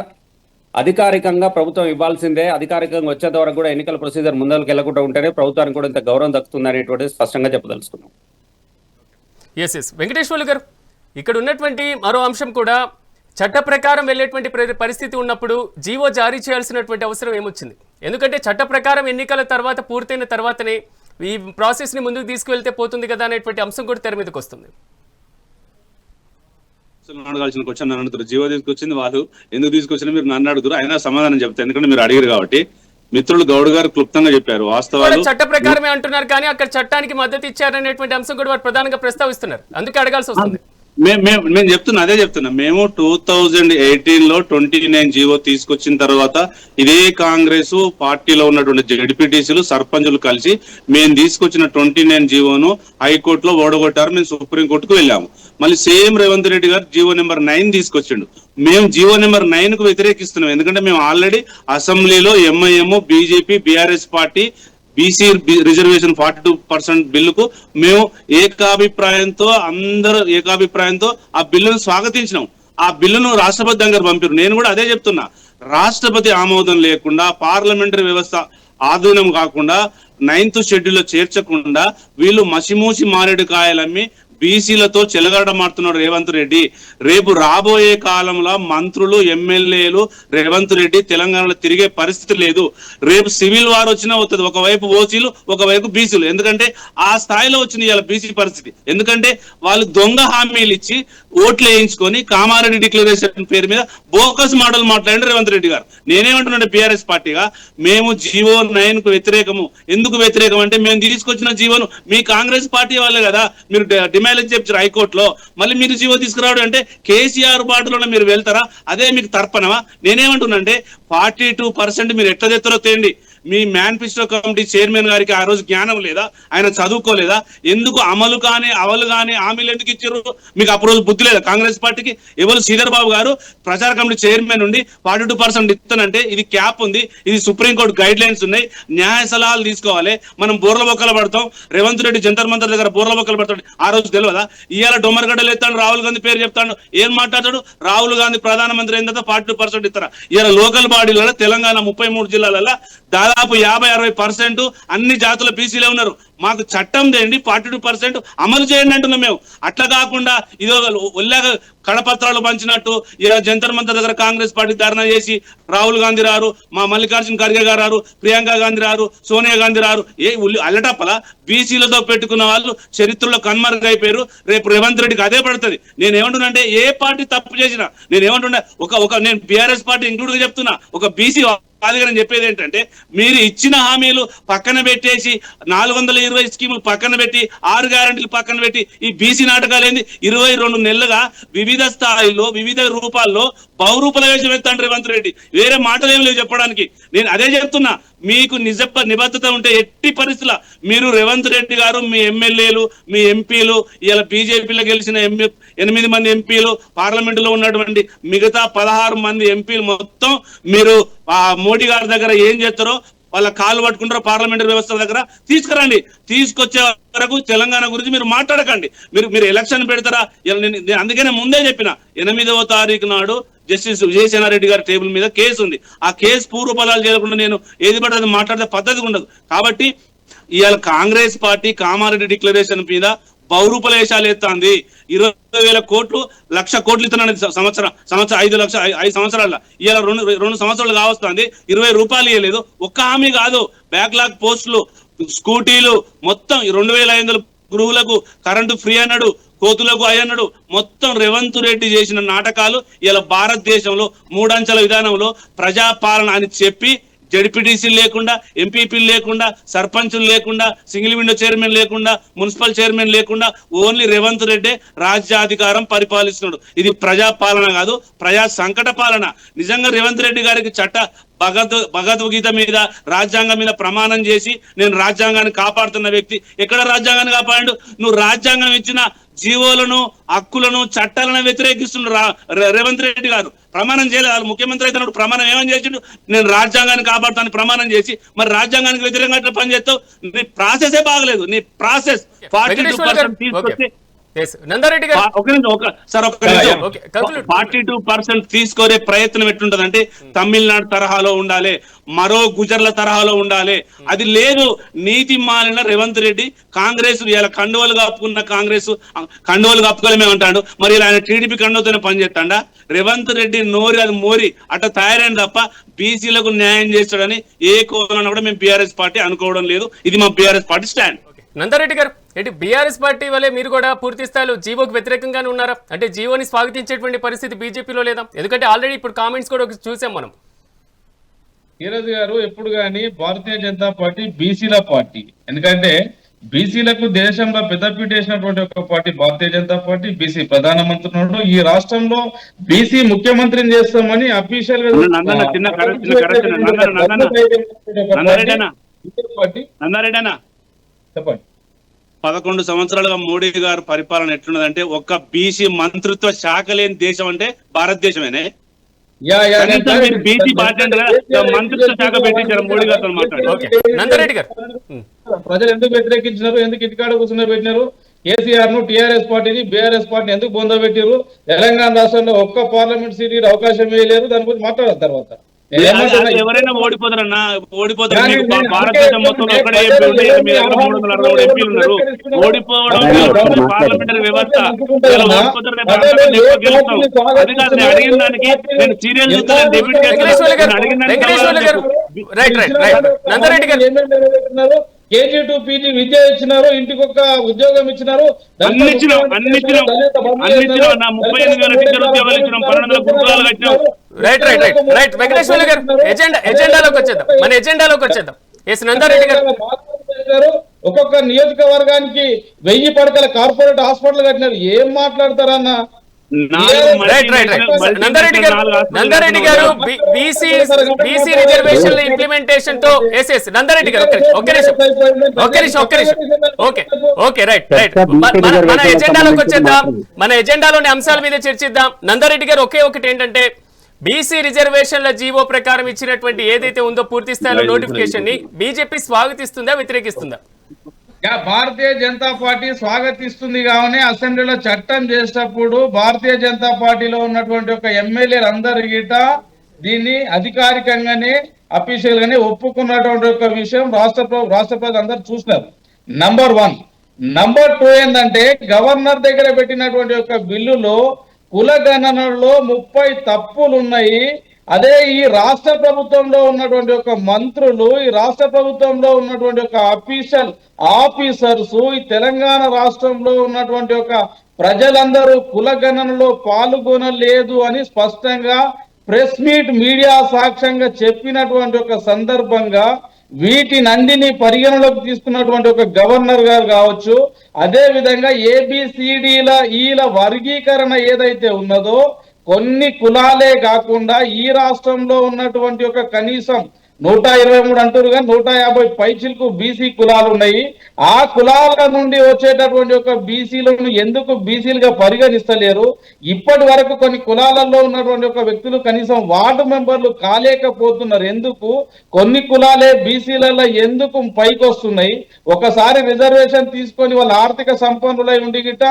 అధికారికంగా ప్రభుత్వం ఇవ్వాల్సిందే. అధికారికంగా వచ్చేంత వరకు కూడా ఎన్నికల ప్రొసీజర్ ముందరకు వెళ్లకుండా ఉంటేనే ప్రభుత్వానికి కూడా ఇంత గౌరవం దక్కుతుంది అనేటువంటిది స్పష్టంగా చెప్పదలుచుకున్నాం. ఎస్ వెంకటేశ్వర్లు గారు, ఇక్కడ ఉన్నటువంటి మరో అంశం కూడా, చట్ట ప్రకారం వెళ్ళేటువంటి పరిస్థితి ఉన్నప్పుడు జీవో జారీ చేయాల్సినటువంటి అవసరం ఏమొచ్చింది? ఎందుకంటే చట్ట ప్రకారం ఎన్నికల తర్వాత పూర్తయిన తర్వాతనే ఈ ప్రాసెస్ని ముందుకు తీసుకువెళ్తే పోతుంది కదా అనేటువంటి అంశం కూడా తెర మీదకి వస్తుంది. అడగాల్సిన క్వశ్చన్ నన్ను అడుగుతారు. జీవో తీసుకొచ్చింది వాళ్ళు, ఎందుకు తీసుకొచ్చినా మీరు నన్ను అడుగుతారు, అయినా సమాధానం చెప్తారు. ఎందుకంటే మీరు అడిగారు కాబట్టి. మిత్రులు గౌడ్ గారు క్లుప్తంగా చెప్పారు వాస్తవాలు. చట్ట ప్రకారమే అంటున్నారు కానీ అక్కడ చట్టానికి మద్దతు ఇచ్చారనేటువంటి అంశం కూడా వారు ప్రధానంగా ప్రస్తావిస్తున్నారు. అందుకే అడగాల్సి వస్తుంది. మేము చెప్తున్నా, అదే చెప్తున్నా. మేము 2018లో 29 జీవో తీసుకొచ్చిన తర్వాత ఇదే కాంగ్రెస్ పార్టీలో ఉన్నటువంటి జడ్పీటీసీలు సర్పంచులు కలిసి మేము తీసుకొచ్చిన 29 జీవోను హైకోర్టులో ఓడగొట్టారు. మేము సుప్రీంకోర్టుకు వెళ్ళాము. మళ్ళీ సేమ్ రేవంత్ రెడ్డి గారు జీవో నెంబర్ 9 తీసుకొచ్చిండు. మేము జీవో నెంబర్ 9 కు వ్యతిరేకిస్తున్నాం. ఎందుకంటే మేము ఆల్రెడీ అసెంబ్లీలో MIM, BJP, BRS party BC reservation 42% బిల్లుకు మేము అందరూ ఏకాభిప్రాయంతో ఆ బిల్లును స్వాగతించినాం. ఆ బిల్లును రాష్ట్రపతి దగ్గర పంపారు. నేను కూడా అదే చెప్తున్నా, రాష్ట్రపతి ఆమోదం లేకుండా పార్లమెంటరీ వ్యవస్థ ఆధీనం కాకుండా 9th షెడ్యూల్లో చేర్చకుండా వీళ్ళు మసిమూసి మారేడుకాయలమ్మి బీసీలతో చెలగాటమాడుతున్నాడు రేవంత్ రెడ్డి. రేపు రాబోయే కాలంలో మంత్రులు, ఎమ్మెల్యేలు రేవంత్ రెడ్డి తెలంగాణలో తిరిగే పరిస్థితి లేదు. రేపు సివిల్ వార్ వచ్చినా అవుతుంది. ఒకవైపు ఓసీలు, ఒకవైపు బీసీలు. ఎందుకంటే ఆ స్థాయిలో వచ్చిన ఇవాళ బీసీ పరిస్థితి. ఎందుకంటే వాళ్ళు దొంగ హామీలు ఇచ్చి ఓట్లు వేయించుకొని కామారెడ్డి డిక్లరేషన్ పేరు మీద బోకస్ మోడల్ మాట్లాడండి రేవంత్ రెడ్డి గారు. నేనేమంటున్నా బీఆర్ఎస్ పార్టీగా, మేము జీవో 9 కు వ్యతిరేకము. ఎందుకు వ్యతిరేకం అంటే మేము తీసుకొచ్చిన జీవోను మీ కాంగ్రెస్ పార్టీ వాళ్ళే కదా మీరు డిమాండ్ చెప్పారు హైకోర్టులో. మళ్ళీ మీరు జీవో తీసుకురావడం అంటే కేసీఆర్ బాటలోనే మీరు వెళ్తారా? అదే మీకు తర్పణమా? నేనేమంటున్నా అంటే 42% మీరు ఎట్లా తెస్తారో తేండి. మీ మేనిఫెస్టో కమిటీ చైర్మన్ గారికి ఆ రోజు జ్ఞానం లేదా? ఆయన చదువుకోలేదా? ఎందుకు అవలు కానీ హామీలు ఎందుకు ఇచ్చారు? మీకు అప్పుడు రోజు బుద్ధి లేదా కాంగ్రెస్ పార్టీకి? ఎవరు శ్రీధర్ బాబు గారు ప్రచార కమిటీ చైర్మన్ ఉండి 42% ఇస్తానంటే ఇది క్యాప్ ఉంది, ఇది సుప్రీంకోర్టు గైడ్ లైన్స్ ఉన్నాయి, న్యాయ సలహాలు తీసుకోవాలి. మనం బోర్ల బొక్కలు పడతాం. రేవంత్ రెడ్డి జంతర్ మంతర్ దగ్గర బోర్ల బొక్కలు పడతాడు. ఆ రోజు తెలియదా? ఇవాళ డొమ్మరగడ్డలు ఎత్తాడు, రాహుల్ గాంధీ పేరు చెప్తాడు. ఏం మాట్లాడతాడు? రాహుల్ గాంధీ ప్రధానమంత్రి అయిన తర్వాత 42% ఇస్తారా? ఇవాళ లోకల్ బాడీలలో తెలంగాణ 33 జిల్లాలలో దాదాపు 50-60% అన్ని జాతుల బీసీలే ఉన్నారు. మాకు చట్టం చేయండి, 42% అమలు చేయండి అంటున్నాం మేము. అట్లా కాకుండా ఇదో ఒళ్ళాక కడపత్రాలు పంచినట్టు ఇలా జంతర్ మంతర్ దగ్గర కాంగ్రెస్ పార్టీ ధర్నా చేసి రాహుల్ గాంధీ రారు, మా మల్లికార్జున ఖర్గే గారు రారు, ప్రియాంక గాంధీ రారు, సోనియా గాంధీ రారు. అల్లటప్పల బీసీలతో పెట్టుకున్న వాళ్ళు చరిత్రలో కన్మరుగైపోయారు. రేపు రేవంత్ రెడ్డికి అదే పడుతుంది. నేనేమంటున్నా అంటే ఏ పార్టీ తప్పు చేసినా నేనేమంటున్నా, నేను బీఆర్ఎస్ పార్టీ ఇంక్లూడ్ గా చెప్తున్నా, ఒక బీసీ కాదుగా నేను చెప్పేది ఏంటంటే, మీరు ఇచ్చిన హామీలు పక్కన పెట్టేసి 420 స్కీములు పక్కన పెట్టి 6 గ్యారెంటీలు పక్కన పెట్టి ఈ బీసీ నాటకాలు ఏంది 22 నెలలుగా వివిధ స్థాయిలో వివిధ రూపాల్లో బహురూపల వేషం ఎత్తాడు రేవంత్ రెడ్డి. వేరే మాటలు ఏమి లేవు చెప్పడానికి. నేను అదే చెప్తున్నా, మీకు నిబద్ధత ఉంటే ఎట్టి పరిస్థితుల మీరు రేవంత్ రెడ్డి గారు, మీ ఎమ్మెల్యేలు, మీ ఎంపీలు, ఇలా బీజేపీలో గెలిచిన 8 మంది ఎంపీలు, పార్లమెంటులో ఉన్నటువంటి మిగతా 16 మంది ఎంపీలు మొత్తం మీరు మోడీ గారి దగ్గర ఏం చేస్తారో వాళ్ళ కాళ్ళు పట్టుకుంటారో పార్లమెంటరీ వ్యవస్థ దగ్గర తీసుకురండి. తీసుకొచ్చే వరకు తెలంగాణ గురించి మీరు మాట్లాడకండి. మీరు ఎలక్షన్ పెడతారా? అందుకనే ముందే చెప్పిన 8వ తారీఖు నాడు జస్టిస్ విజయసేనారెడ్డి గారి టేబుల్ మీద కేసు ఉంది. ఆ కేసు పూర్వపదాలు చేయకుండా నేను ఏది పడితే అది మాట్లాడితే పద్ధతి ఉండదు. కాబట్టి ఇవాళ కాంగ్రెస్ పార్టీ కామారెడ్డి డిక్లరేషన్ మీద బహురూపలేశాలు ఎత్తాంది. 20,000 కోట్లు 1,00,000 కోట్లు ఇస్తున్నాను సంవత్సరం 5 సంవత్సరాల. ఇవాళ 2 సంవత్సరాలు కావస్తుంది, 20 రూపాయలు ఇవ్వలేదు. ఒక్క హామీ కాదు, బ్యాక్లాగ్ పోస్టులు, స్కూటీలు మొత్తం 2,500 గృహులకు కరెంటు ఫ్రీ అన్నాడు, కోతులకు అయ్యన్నాడు. మొత్తం రేవంత్ రెడ్డి చేసిన నాటకాలు ఇలా భారతదేశంలో 3 అంచెల విధానంలో ప్రజాపాలన అని చెప్పి జడ్పీటీసీ లేకుండా, ఎంపీపీలు లేకుండా, సర్పంచులు లేకుండా, సింగిల్ విండో చైర్మన్ లేకుండా, మున్సిపల్ చైర్మన్ లేకుండా ఓన్లీ రేవంత్ రెడ్డి రాజ్యాధికారం పరిపాలిస్తున్నాడు. ఇది ప్రజాపాలన కాదు, ప్రజా సంకట పాలన. నిజంగా రేవంత్ రెడ్డి గారికి భగవద్గీత మీద, రాజ్యాంగం మీద ప్రమాణం చేసి నేను రాజ్యాంగాన్ని కాపాడుతున్న వ్యక్తి. ఎక్కడ రాజ్యాంగాన్ని కాపాడు? నువ్వు రాజ్యాంగం ఇచ్చిన జీవోలను, హక్కులను, చట్టాలను వ్యతిరేకిస్తున్నారు రేవంత్ రెడ్డి గారు. ప్రమాణం చేయలేదు. ముఖ్యమంత్రి అయితే ప్రమాణం ఏమని చేసిండు? నేను రాజ్యాంగాన్ని కాపాడుతాను ప్రమాణం చేసి. మరి రాజ్యాంగానికి వ్యతిరేకంగా పని చేస్తావు. నీ ప్రాసెసే బాగలేదు. నీ ప్రాసెస్ 42% తీసుకొచ్చి 42% తీసుకోరే ప్రయత్నం ఎట్లుంటదంటే తమిళనాడు తరహాలో ఉండాలి, మరో గుజర్ల తరహాలో ఉండాలి. అది లేదు. నీతి మాలిన రేవంత్ రెడ్డి కాంగ్రెస్ ఇలా కండువలు కప్పుకున్న కాంగ్రెస్ కండువలు కప్పుకోలేమేమంటాడు. మరి ఇలా ఆయన టీడీపీ కండువతోనే పనిచేస్తాడా? రేవంత్ రెడ్డి నోరి అది మోరి అట్లా తయారైన తప్ప బీసీలకు న్యాయం చేస్తాడని ఏ కోణాన్ని కూడా మేము బీఆర్ఎస్ పార్టీ అనుకోవడం లేదు. ఇది మా బీఆర్ఎస్ పార్టీ స్టాండ్. నందారెడ్డి గారు, ఏంటి బీఆర్ఎస్ పార్టీ వల్లే మీరు కూడా పూర్తి స్థాయిలో జీవోకి వ్యతిరేకంగానే ఉన్నారా? అంటే జీవోని స్వాగతించేటువంటి పరిస్థితి బీజేపీలో లేదా? ఎందుకంటే ఆల్రెడీ ఇప్పుడు కామెంట్స్ కూడా చూసాం మనం. ఈరోజు గారు ఎప్పుడు కానీ భారతీయ జనతా పార్టీ బీసీల పార్టీ. ఎందుకంటే బీసీలకు దేశంలో పెద్దపీట వేసినటువంటి ఒక party Bharatiya Janata party. BC ప్రధానమంత్రి ఈ రాష్ట్రంలో బీసీ ముఖ్యమంత్రిని చేస్తామని అఫీషియల్ గా చెప్పండి. 11 సంవత్సరాలుగా మోడీ గారు పరిపాలన ఎట్లున్నదంటే ఒక్క బీసీ మంత్రిత్వ శాఖ లేని దేశం అంటే భారతదేశమేనే. బీసీ మంత్రిత్వ శాఖ పెట్టించారు మోడీ గారితో మాట్లాడి. నందారెడ్డి గారు, ప్రజలు ఎందుకు వ్యతిరేకించినారు? ఎందుకు ఇంటికాడ కూర్చుని పెట్టినారు? కేసీఆర్ ను, టీఆర్ఎస్ పార్టీని, బీఆర్ఎస్ పార్టీని ఎందుకు బొంద పెట్టారు? తెలంగాణ రాష్ట్రంలో ఒక్క పార్లమెంట్ సీట్ అవకాశం వేయలేరు. దాని గురించి మాట్లాడారు తర్వాత. ఎవరైనా ఓడిపోతారన్నా, ఓడిపోతారు. భారతదేశం మొత్తం ఒక్కడే ఎంపీ ఉంటే 363 ఎంపీలు ఉన్నారు. ఓడిపోవడం పార్లమెంటరీ వ్యవస్థ. అది కాదు నేను అడిగిన దానికి. నేను సీరియల్ చూస్తున్నాను. కేజీ టు పీజీ విద్య ఇచ్చినారు, ఇంటికి ఒక ఉద్యోగం ఇచ్చినారు, అన్ని ఇచ్చినాం. 38,000 టీచర్ ఉద్యోగాలు ఇచ్చినాం, 1200 గురుకులాలు కట్టినాం. రైట్ వెంకటేశ్వర్లు గారు, ఎజెండాలోకి వచ్చేద్దాం. మన ఎజెండాలోకి వచ్చేద్దాం. ఎస్ నందారెడ్డి గారు, ఒక్కొక్క నియోజకవర్గానికి 1000 పడకల కార్పొరేట్ హాస్పిటల్ కట్టినారు. ఏం మాట్లాడతారన్న? నందారెడ్డి గారు బీసీ రిజర్వేషన్ల ఇంప్లిమెంటేషన్ తో నందారెడ్డి గారు ఒక్క నిమిషం. Okay right. మన ఎజెండాలోకి వచ్చేద్దాం. మన ఎజెండాలోని అంశాల మీద చర్చిద్దాం. నందారెడ్డి గారు ఒకే ఒకటి ఏంటంటే, బీసీ రిజర్వేషన్ల జీవో ప్రకారం ఇచ్చినటువంటి ఏదైతే ఉందో పూర్తి స్థాయిలో నోటిఫికేషన్ ని బీజేపీ స్వాగతిస్తుందా, వ్యతిరేకిస్తుందా? భారతీయ జనతా పార్టీ స్వాగతిస్తుంది. కావునే అసెంబ్లీలో చట్టం చేసేటప్పుడు భారతీయ జనతా పార్టీలో ఉన్నటువంటి ఒక ఎమ్మెల్యేలు అందరి గిట దీన్ని అధికారికంగానే అఫీషియల్ గానే ఒప్పుకున్నటువంటి ఒక విషయం రాష్ట్ర ప్రజలు అందరూ చూసినారు. నంబర్ 1. నంబర్ 2 ఏంటంటే, గవర్నర్ దగ్గర పెట్టినటువంటి ఒక బిల్లులో కులగణనలో 30 తప్పులు ఉన్నాయి. అదే ఈ రాష్ట్ర ప్రభుత్వంలో ఉన్నటువంటి ఒక మంత్రులు, ఈ రాష్ట్ర ప్రభుత్వంలో ఉన్నటువంటి ఒక అఫీషియల్ ఆఫీసర్స్, ఈ తెలంగాణ రాష్ట్రంలో ఉన్నటువంటి ఒక ప్రజలందరూ కులగణనలో పాల్గొనలేదు అని స్పష్టంగా ప్రెస్ మీట్ మీడియా సాక్ష్యంగా చెప్పినటువంటి ఒక సందర్భంగా వీటినందిని పరిగణలోకి తీసుకున్నటువంటి ఒక గవర్నర్ గారు కావచ్చు, అదే విధంగా ఏబిసిడిల ఈల వర్గీకరణ ఏదైతే ఉన్నదో కొన్ని కులాలే కాకుండా ఈ రాష్ట్రంలో ఉన్నటువంటి ఒక కనీసం 123 అంటారు కానీ 150 పైచిలకు బీసీ కులాలు ఉన్నాయి. ఆ కులాల నుండి వచ్చేటటువంటి ఒక బీసీలను ఎందుకు బీసీలుగా పరిగణిస్తలేరు? ఇప్పటి వరకు కొన్ని కులాలలో ఉన్నటువంటి ఒక వ్యక్తులు కనీసం వార్డు మెంబర్లు కాలేకపోతున్నారు. ఎందుకు? కొన్ని కులాలే బీసీలలో ఎందుకు పైకి వస్తున్నాయి? ఒకసారి రిజర్వేషన్ తీసుకొని వాళ్ళ ఆర్థిక సంపన్నులై ఉండి గిట్ట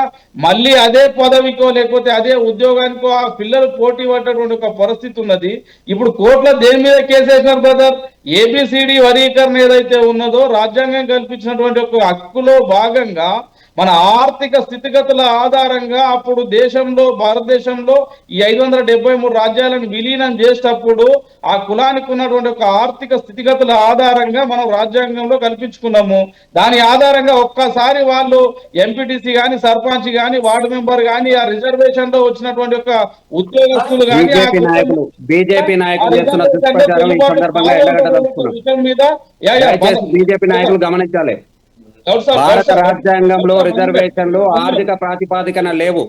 మళ్ళీ అదే పదవికో లేకపోతే అదే ఉద్యోగానికో ఆ పిల్లలు పోటీ పడ్డటువంటి ఒక పరిస్థితి ఉన్నది. ఇప్పుడు కోర్టులో దేని మీద కేసు వేసినారు బ్రదర్? ఏబిసిడి వర్గీకరణ ఏదైతే ఉన్నదో రాజ్యాంగం కల్పించినటువంటి ఒక హక్కులో భాగంగా మన ఆర్థిక స్థితిగతుల ఆధారంగా అప్పుడు దేశంలో భారతదేశంలో ఈ 573 రాజ్యాలను విలీనం చేసేటప్పుడు ఆ కులానికి ఉన్నటువంటి ఒక ఆర్థిక స్థితిగతుల ఆధారంగా మనం రాజ్యాంగంలో కల్పించుకున్నాము. దాని ఆధారంగా ఒక్కసారి వాళ్ళు ఎంపీటీసీ గాని సర్పంచ్ గాని వార్డు మెంబర్ గాని ఆ రిజర్వేషన్ లో వచ్చినటువంటి ఒక ఉద్యోగస్తులు గాని బీజేపీ నాయకులు చేస్తున్న దుష్ప్రచారం ఈ సందర్భంగా బీజేపీ నాయకులు గమనించాలి. భారత రాజ్యాంగంలో రిజర్వేషన్లు ఆర్థిక ప్రాతిపాదికన లేవు.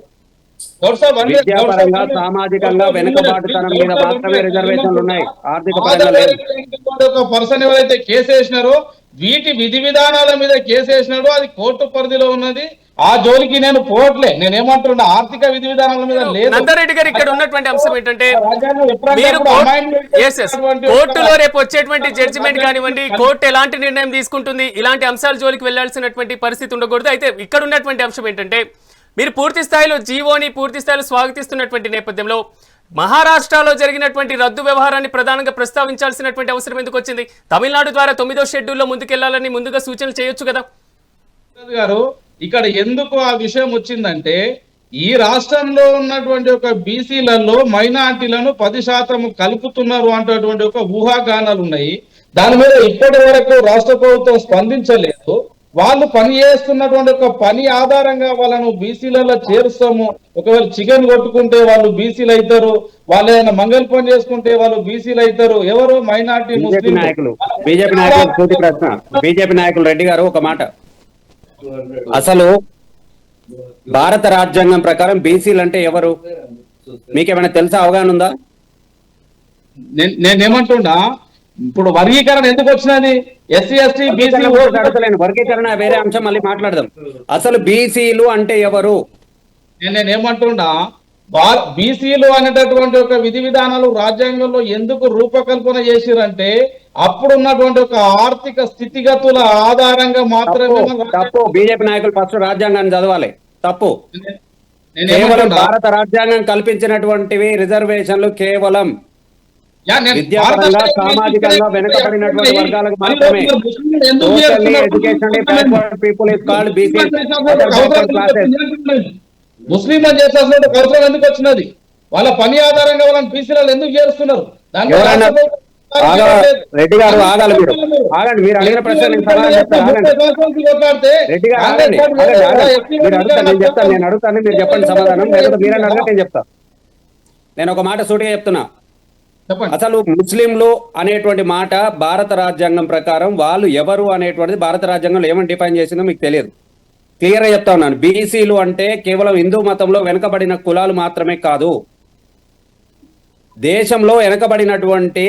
విద్యాపరంగా సామాజికంగా వెనుకబాటుతనం మీద మాత్రమే రిజర్వేషన్లు ఉన్నాయి. ఆర్థిక పరంగా లేవు. పర్సన్ ఎవరైతే కేసు వేసినారో వీటి విధి విధానాల మీద కేసు వేసినాడో అది కోర్టు పరిధిలో ఉన్నది. ఆ జోలికి నేను పోవట్లే. నేనేమంటున్నా ఆర్థిక విధి విధానాల మీద లేదు. నందారెడ్డి గారు ఇక్కడ ఉన్నటువంటి అంశం ఏంటంటే మీరు కోర్టులో రేపు వచ్చేటువంటి జడ్జిమెంట్ కానివ్వండి, కోర్టు ఎలాంటి నిర్ణయం తీసుకుంటుంది, ఇలాంటి అంశాల జోలికి వెళ్లాల్సినటువంటి పరిస్థితి ఉండకూడదు. అయితే ఇక్కడ ఉన్నటువంటి అంశం ఏంటంటే మీరు పూర్తి స్థాయిలో జీవోని పూర్తి స్థాయిలో స్వాగతిస్తున్నటువంటి నేపథ్యంలో మహారాష్ట్రలో జరిగినటువంటి రద్దు వ్యవహారాన్ని ప్రధానంగా ప్రస్తావించాల్సినటువంటి అవసరం ఎందుకు వచ్చింది? తమిళనాడు ద్వారా 9వ షెడ్యూల్లో ముందుకెళ్లాలని ముందుగా సూచనలు చేయొచ్చు కదా గారు. ఇక్కడ ఎందుకు ఆ విషయం వచ్చిందంటే ఈ రాష్ట్రంలో ఉన్నటువంటి ఒక బీసీలలో మైనార్టీలను 10% కలుపుతున్నారు అంటటువంటి ఒక ఊహాగానాలు ఉన్నాయి. దాని మీద ఇప్పటి వరకు రాష్ట్ర ప్రభుత్వం స్పందించలేదు. వాళ్ళు పని చేస్తున్నటువంటి ఒక పని ఆధారంగా వాళ్ళను బీసీలలో చేరుస్తాము. ఒకవేళ చికెన్ కొట్టుకుంటే వాళ్ళు బీసీలు అవుతారు, వాళ్ళు ఏదైనా మంగళ పని చేసుకుంటే వాళ్ళు బీసీలు అవుతారు. ఎవరు? మైనార్టీ ముస్లిం నాయకులు. బీజేపీ నాయకులు పూర్తి ప్రశ్న. బీజేపీ నాయకులు రెడ్డి గారు ఒక మాట, అసలు భారత రాజ్యాంగం ప్రకారం బీసీలు అంటే ఎవరు? మీకేమైనా తెలుసా? అవగాహన ఉందా? నేనేమంటున్నా, ఇప్పుడు వర్గీకరణ ఎందుకు వచ్చినది? ఎస్సీ ఎస్టీ బీసీ అడగలేను. వర్గీకరణ వేరే అంశం, మళ్ళీ మాట్లాడదాం. అసలు బీసీలు అంటే ఎవరు? నేనేమంటున్నా, బీసీలు అనేటటువంటి ఒక విధి విధానాలు రాజ్యాంగంలో ఎందుకు రూపకల్పన చేసిరంటే అప్పుడున్నటువంటి ఒక ఆర్థిక స్థితిగతుల ఆధారంగా మాత్రమే. తప్పు. బీజేపీ నాయకులు ఫస్ట్ రాజ్యాంగాన్ని చదవాలి. తప్పు. కేవలం భారత రాజ్యాంగం కల్పించినటువంటివి రిజర్వేషన్లు కేవలం విద్యాపరంగా సామాజికంగా వెనుకబడినటువంటి వర్గాలకు మాత్రమే. ముస్లిం చేసేటువంటి అవసరం ఎందుకు వచ్చినది? వాళ్ళ పని ఆధారంగా వాళ్ళని బీసీలలో ఎందుకు చేరుస్తున్నారు? రెడ్డి గారు ఆగాలి. మీరు ఆగండి. మీరు అడిగిన ప్రశ్న నేను సమాధానం చెప్తాను. రెడ్డి గారు ఆగండి. మీరు అడుగుతాను, నేను చెప్తాను. నేను అడుగుతాను, మీరు చెప్పండి సమాధానం. లేకపోతే మీరే అడగ, నేను చెప్తాను. నేను ఒక మాట సూటిగా చెప్తున్నా. అసలు ముస్లింలు అనేటువంటి మాట భారత రాజ్యాంగం ప్రకారం వాళ్ళు ఎవరు అనేటువంటిది భారత రాజ్యాంగంలో ఏమని డిఫైన్ చేసిందో మీకు తెలియదు. క్లియర్ గా చెప్తా ఉన్నాను. బీసీలు అంటే కేవలం హిందూ మతంలో వెనుకబడిన కులాలు మాత్రమే కాదు, దేశంలో వెనుకబడినటువంటి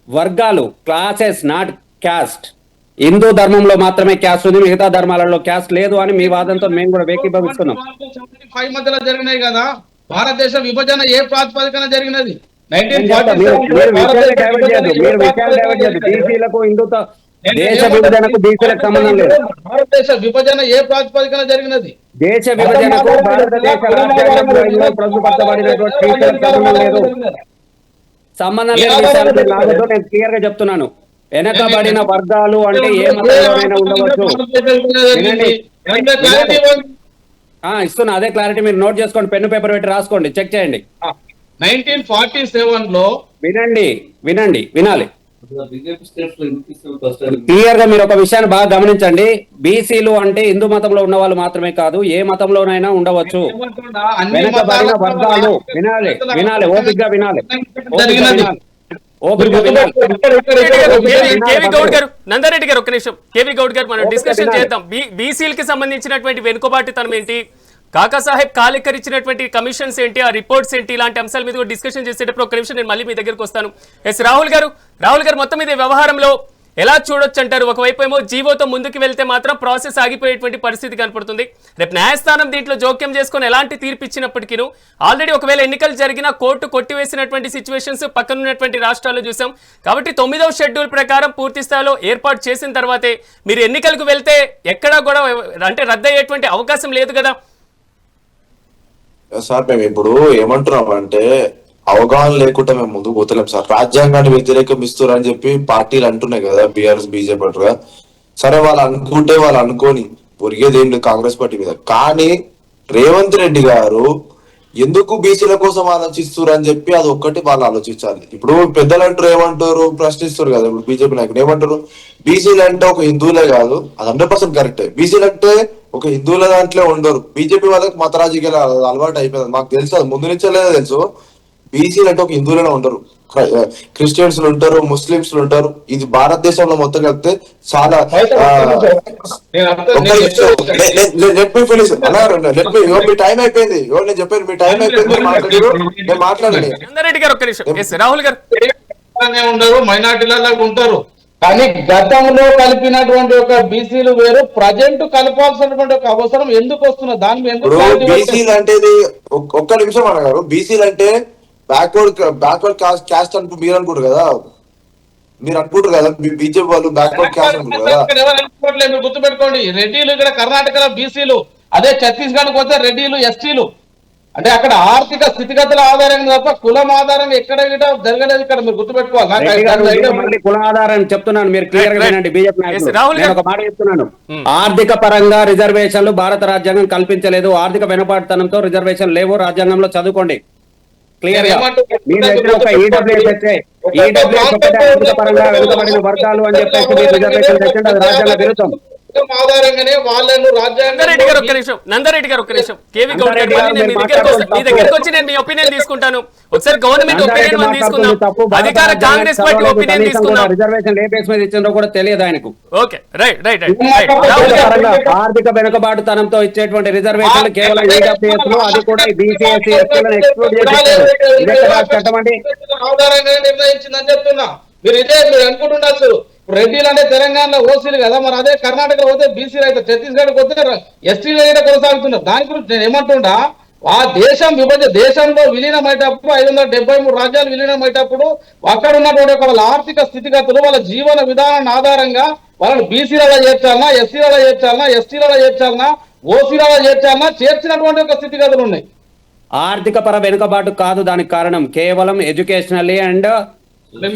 వర్గాలు, క్లాసెస్, నాట్ క్యాస్ట్. హిందూ ధర్మంలో మాత్రమే క్యాస్ట్ ఉంది, మిగతా ధర్మాలలో క్యాస్ట్ లేదు అని మీ వాదంతో మేము కూడా ఏకీభవిస్తున్నాం. మధ్యలో జరిగినాయి కదా. భారతదేశ విభజన ఏ ప్రాతిపదికన జరిగినది? బీసీలకు హిందూతో దేశ విభజనకు బీసీలకు సంబంధం లేదు. భారతదేశ విభజన ఏ ప్రాతిపదికన జరిగినది? దేశ విభజనకు భారతదేశ రాజ్యాంగంలో పొందుపరచబడినటువంటి బీసీలకు సంబంధం లేదు. సంబంధం లేని విషయాలు నాతో నేను క్లియర్ గా చెప్తున్నాను. వెనకబడిన వర్గాలు అంటే ఏ మతంలోనైనా ఉండవచ్చు. ఇస్తున్నా అదే క్లారిటీ. మీరు నోట్ చేసుకోండి, పెన్ను పేపర్ పెట్టి రాసుకోండి, చెక్ చేయండి. 1947 లో వినండి, వినాలి. క్లియర్ గా మీరు ఒక విషయాన్ని బాగా గమనించండి. బీసీలు అంటే హిందూ మతంలో ఉన్న వాళ్ళు మాత్రమే కాదు, ఏ మతంలోనైనా ఉండవచ్చు. వెనుకబడిన వర్గాలు వినాలి వినాలి ఓపికగా వినాలి ఓపికగా వినాలి ఓపికగా వినాలి. కేవీ గౌడ్ గారు, నందారెడ్డి గారు, ఒక్క నిమిషం. కేవీ గౌడ్ గారు, మనం డిస్కషన్ చేద్దాం. బీసీలకి సంబంధించినటువంటి వెనుకబాటుతనం ఏంటి, కాకా సాహెబ్ కాలేకర్ ఇచ్చినటువంటి కమిషన్స్ ఏంటి, ఆ రిపోర్ట్స్ ఏంటి, ఇలాంటి అంశాల మీద కూడా డిస్కషన్ చేసేటప్పుడు ఒక నిమిషం నేను మళ్ళీ మీ దగ్గరకు వస్తాను. ఎస్ రాహుల్ గారు, మొత్తం మీద వ్యవహారంలో ఎలా చూడొచ్చు అంటారు? ఒకవైపు ఏమో జీవోతో ముందుకు వెళ్తే మాత్రం ప్రాసెస్ ఆగిపోయేటువంటి పరిస్థితి కనపడుతుంది. రేపు న్యాయస్థానం దీంట్లో జోక్యం చేసుకుని ఎలాంటి తీర్పు ఇచ్చినప్పటికీ ఆల్రెడీ ఒకవేళ ఎన్నికలు జరిగినా కోర్టు కొట్టివేసినటువంటి సిచ్యువేషన్స్ పక్కనున్నటువంటి రాష్ట్రాల్లో చూసాం. కాబట్టి 9వ షెడ్యూల్ ప్రకారం పూర్తి స్థాయిలో ఏర్పాటు చేసిన తర్వాతే మీరు ఎన్నికలకు వెళ్తే ఎక్కడా కూడా అంటే రద్దయ్యేటువంటి అవకాశం లేదు కదా సార్? మేము ఇప్పుడు ఏమంటున్నాం అంటే అవగాహన లేకుండా మేము ముందుకు పోతలేం సార్. రాజ్యాంగాన్ని వ్యతిరేకం ఇస్తున్నారని చెప్పి పార్టీలు అంటున్నాయి కదా, బీఆర్ఎస్ బీజేపీ అంటారుగా. సరే వాళ్ళు అనుకుంటే వాళ్ళు అనుకోని ఒరిగేది ఏంటి కాంగ్రెస్ పార్టీ మీద. కానీ రేవంత్ రెడ్డి గారు ఎందుకు బీసీల కోసం ఆలోచిస్తారు అని చెప్పి అది ఒక్కటి వాళ్ళు ఆలోచించాలి. ఇప్పుడు పెద్దలు అంటారు, ఏమంటారు, ప్రశ్నిస్తారు కదా. ఇప్పుడు బీజేపీ నాయకులు ఏమంటారు, బీసీలు అంటే ఒక హిందువులే కాదు, అది 100% కరెక్టే. బీసీలు అంటే ఒక హిందువుల దాంట్లో ఉండరు. బీజేపీ వాళ్ళకి మత రాజకీయాలు అలవాటు అయిపోయింది, మాకు తెలుసు, అది ముందు నుంచే లేదో తెలుసు. బీసీలు అంటే ఒక హిందువులనే ఉండరు, క్రిస్టియన్స్ ఉంటారు, ముస్లింస్ ఉంటారు. ఇది భారతదేశంలో మొత్తం కలిపితే చాలా మీ టైం అయిపోయింది. నేను చెప్పాను మీ టైం అయిపోయింది, నేను మాట్లాడండి. రాహుల్ గారు ఉండరు, మైనార్టీలలో ఉంటారు. కానీ గతంలో కలిపినటువంటి ఒక బీసీలు వేరు, ప్రజెంట్ కలపాల్సినటువంటి ఒక అవసరం ఎందుకు వస్తున్నది? దాని మీద బీసీలు అంటే ఒక్క నిమిషం అన్నారు. బీసీలు అంటే బ్యాక్వర్డ్ క్యాస్ట్ అంటూ మీరు అనుకుంటారు కదా, బీజేపీ వాళ్ళు బ్యాక్వర్డ్ క్యాస్ట్ అనుకుంటారు కదా. గుర్తుపెట్టుకోండి, రెడ్డిలు ఇక్కడ కర్ణాటకలో బీసీలు, అదే ఛత్తీస్గఢ్ పోతే రెడ్డిలు, ఎస్టీలు. అంటే అక్కడ ఆర్థిక స్థితిగతుల ఆధారంగా తప్ప కులం ఆధారంగా ఎక్కడ జరగలేదు. ఇక్కడ మీరు గుర్తుపెట్టుకోవాలి. కుల ఆధారం చెప్తున్నాను, మీరు క్లియర్ గా వినండి. బీజేపీ నాయకులు ఒక మాట చెప్తున్నాను. ఆర్థిక పరంగా రిజర్వేషన్లు భారత రాజ్యాంగం కల్పించలేదు. ఆర్థిక వెనుకబాటుతనంతో రిజర్వేషన్ లేవు. రాజ్యాంగంలో చదువుకోండి క్లియర్ గా. మీరు దగ్గర ఒక ఆర్థిక పరంగా వెనుకబడిన వర్గాలు అని చెప్పేసి మీరు రిజర్వేషన్ తెచ్చండి, అది రాజ్యాంగ విరుద్ధం. ఆధారంగానే వాళ్ళను నందారెడ్డి గారు ఒక్క నిమిషం. కేవీ గౌడ్ గారు, మీ దగ్గరకు వచ్చి నేను మీ ఒపీనియన్ తీసుకుంటాను. ఒకసారి గవర్నమెంట్ ఒపీనియన్ తీసుకుందాం, అధికార కాంగ్రెస్ పార్టీ ఒపీనియన్ తీసుకుందాం. రిజర్వేషన్ ఏ బేస్ మీద ఇచ్చిందో కూడా తెలియదు ఆయనకు. Okay, right. ఆర్థిక వెనుకబాటుతనంతో ఇచ్చేటువంటి రిజర్వేషన్లు కేవలం ఈడబ్ల్యూఎస్ లో, అది కూడా బీసీఎస్సీ ఎస్టీలను ఎక్స్క్లూడ్ చేశారు. చట్టమండి ఆధారంగా నిర్ణయించిందని చెప్తున్నా. మీరు అనుకుంటుండొచ్చు, రెడ్డిలు అంటే తెలంగాణలో ఓసీలు కదా, మరి అదే కర్ణాటక పోతే బీసీలు అయితే, ఛత్తీస్గఢ్ పోతే ఎస్టీలు అయితే కొనసాగుతున్నారు. దాని గురించి నేను ఏమంటుండా, ఆ దేశంలో విలీనమయ్యేటప్పుడు 573 రాజ్యాలు విలీనమయ్యేటప్పుడు అక్కడ ఉన్నటువంటి వాళ్ళ ఆర్థిక స్థితిగతులు, వాళ్ళ జీవన విధానాన్ని ఆధారంగా వాళ్ళని బీసీలలో చేర్చాలన్నా, ఎస్సీలలో చేర్చాలన్నా, ఎస్టీలలో చేర్చాలన్నా, ఓసీలలో చేర్చాలన్నా, చేర్చినటువంటి ఒక స్థితిగతులు ఉన్నాయి. ఆర్థిక పర వెనుకబాటు కాదు దానికి కారణం, కేవలం educationally and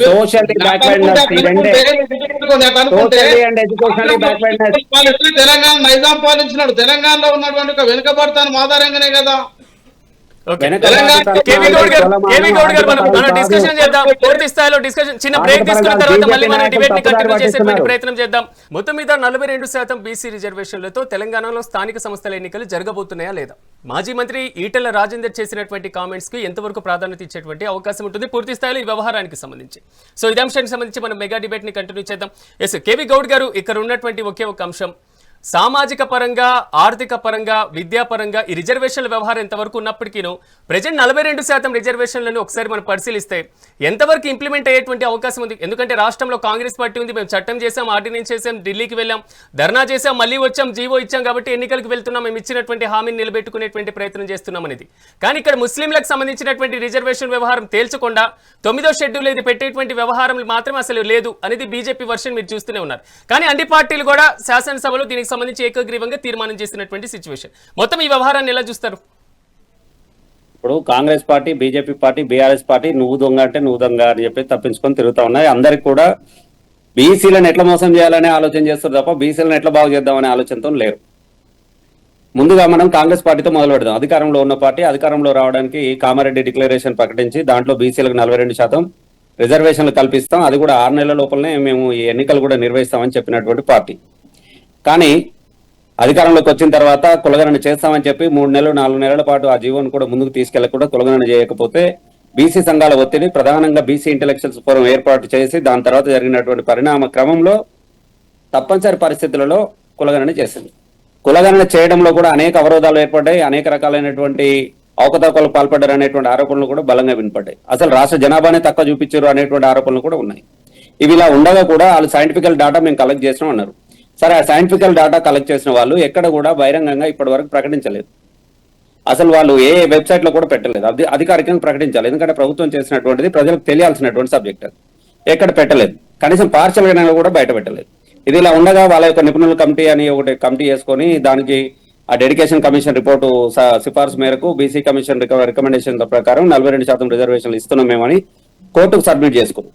socially backwardness. Telangana Nizam పాలించినాడు, తెలంగాణలో ఉన్నటువంటి ఒక వెనుకబడతాను ఆధారంగానే కదా. కేవీ గౌడ్ గారు, మనం డిస్కషన్ చేద్దాం, పూర్తి స్థాయిలో డిస్కషన్. చిన్న బ్రేక్ తీసుకున్న తర్వాత మళ్ళీ మనం డిబేట్ ని కంటిన్యూ చేసేటువంటి ప్రయత్నం చేద్దాం. మొత్తం మీద 42% బీసీ రిజర్వేషన్లతో తెలంగాణలో స్థానిక సంస్థల ఎన్నికలు జరగబోతున్నాయా లేదా? మాజీ మంత్రి ఈటెల రాజేందర్ చేసినటువంటి కామెంట్స్ కి ఎంతవరకు ప్రాధాన్యత ఇచ్చేటువంటి అవకాశం ఉంటుంది పూర్తి స్థాయిలో ఈ వ్యవహారానికి సంబంధించి? సో ఇదే అంశానికి సంబంధించి మనం మెగా డిబేట్ ని కంటిన్యూ చేద్దాం. ఎస్ కేవీ గౌడ్ గారు, ఇక్కడ ఉన్నటువంటి ఒకే ఒక అంశం, సామాజిక పరంగా, ఆర్థిక పరంగా, విద్యాపరంగా ఈ రిజర్వేషన్ల వ్యవహారం ఎంతవరకు ఉన్నప్పటికీ ప్రజెంట్ 42% రిజర్వేషన్లను ఒకసారి మనం పరిశీలిస్తే ఎంతవరకు ఇంప్లిమెంట్ అయ్యేటువంటి అవకాశం ఉంది? ఎందుకంటే రాష్ట్రంలో కాంగ్రెస్ పార్టీ ఉంది, మేము చట్టం చేసాం, ఆర్డినెన్స్ చేసాం, ఢిల్లీకి వెళ్ళాం, ధర్నా చేసాం, మళ్ళీ వచ్చాం, జీవో ఇచ్చాం, కాబట్టి ఎన్నికలకు వెళ్తున్నాం, మేము ఇచ్చినటువంటి హామీని నిలబెట్టుకునేటువంటి ప్రయత్నం చేస్తున్నాం అనేది. కానీ ఇక్కడ ముస్లింలకు సంబంధించినటువంటి రిజర్వేషన్ వ్యవహారం తేల్చకుండా 9వ షెడ్యూల్ ఇది పెట్టేటువంటి వ్యవహారం మాత్రం అసలు లేదు అనేది బీజేపీ వర్షన్ మీరు చూస్తూనే ఉన్నారు. కానీ అన్ని పార్టీలు కూడా శాసనసభలో దీనికి సంబంధించి ఏకగ్రీవంగా తీర్మానం చేసినటువంటి సిచ్యువేషన్. మొత్తం ఈ వ్యవహారాన్ని ఎలా చూస్తారు? ఇప్పుడు Congress party, BJP party, BRS party నువ్వు దొంగ అంటే నువ్వు దొంగ అని చెప్పి తప్పించుకొని తిరుగుతా ఉన్నాయి. అందరికి కూడా బీసీలను ఎట్లా మోసం చేయాలనే ఆలోచన చేస్తారు తప్ప బీసీలను ఎట్లా బాగు చేద్దామనే ఆలోచనతో లేరు. ముందుగా మనం కాంగ్రెస్ పార్టీతో మొదలు పెడదాం. అధికారంలో ఉన్న పార్టీ అధికారంలో రావడానికి కామారెడ్డి డిక్లరేషన్ ప్రకటించి దాంట్లో బీసీలకు 42% రిజర్వేషన్లు కల్పిస్తాం, అది కూడా 6 నెలల లోపలనే మేము ఈ ఎన్నికలు కూడా నిర్వహిస్తామని చెప్పినటువంటి పార్టీ. కానీ అధికారంలోకి వచ్చిన తర్వాత కులగణన చేస్తామని చెప్పి 3 నెలలు 4 నెలల పాటు ఆ జీవోను కూడా ముందుకు తీసుకెళ్లకుండా కులగణన చేయకపోతే బీసీ సంఘాల ఒత్తిడి, ప్రధానంగా బీసీ ఇంటెలెక్చువల్స్ ఫోరం ఏర్పాటు చేసి దాని తర్వాత జరిగినటువంటి పరిణామ క్రమంలో తప్పనిసరి పరిస్థితులలో కులగణన చేసింది. కులగణన చేయడంలో కూడా అనేక అవరోధాలు ఏర్పడ్డాయి, అనేక రకాలైనటువంటి అవకతవకలకు పాల్పడ్డారు అనేటువంటి ఆరోపణలు కూడా బలంగా వినపడ్డాయి. అసలు రాష్ట్ర జనాభానే తక్కువ చూపించారు అనేటువంటి ఆరోపణలు కూడా ఉన్నాయి. ఇవి ఇలా ఉండగా కూడా వాళ్ళు సైంటిఫికల్ డేటా మేము కలెక్ట్ చేసినాం అన్నారు. సరే, ఆ సైంటిఫికల్ డేటా కలెక్ట్ చేసిన వాళ్ళు ఎక్కడ కూడా బహిరంగంగా ఇప్పటి వరకు ప్రకటించలేదు. అసలు వాళ్ళు ఏ వెబ్సైట్ లో కూడా పెట్టలేదు, అధికారికంగా ప్రకటించాలి. ఎందుకంటే ప్రభుత్వం చేసినటువంటిది ప్రజలకు తెలియాల్సినటువంటి సబ్జెక్ట్, అది ఎక్కడ పెట్టలేదు. కనీసం పార్షల్ గా కూడా బయట పెట్టలేదు. ఇది ఇలా ఉండగా వాళ్ళ యొక్క నిపుణుల కమిటీ అని ఒకటి కమిటీ చేసుకొని దానికి ఆ డెడికేషన్ కమిషన్ రిపోర్టు సిఫార్సు మేరకు బీసీ కమిషన్ రికమెండేషన్ ప్రకారం 42% రిజర్వేషన్లు ఇస్తున్నాం మేమని కోర్టుకు సబ్మిట్ చేసుకున్నాం.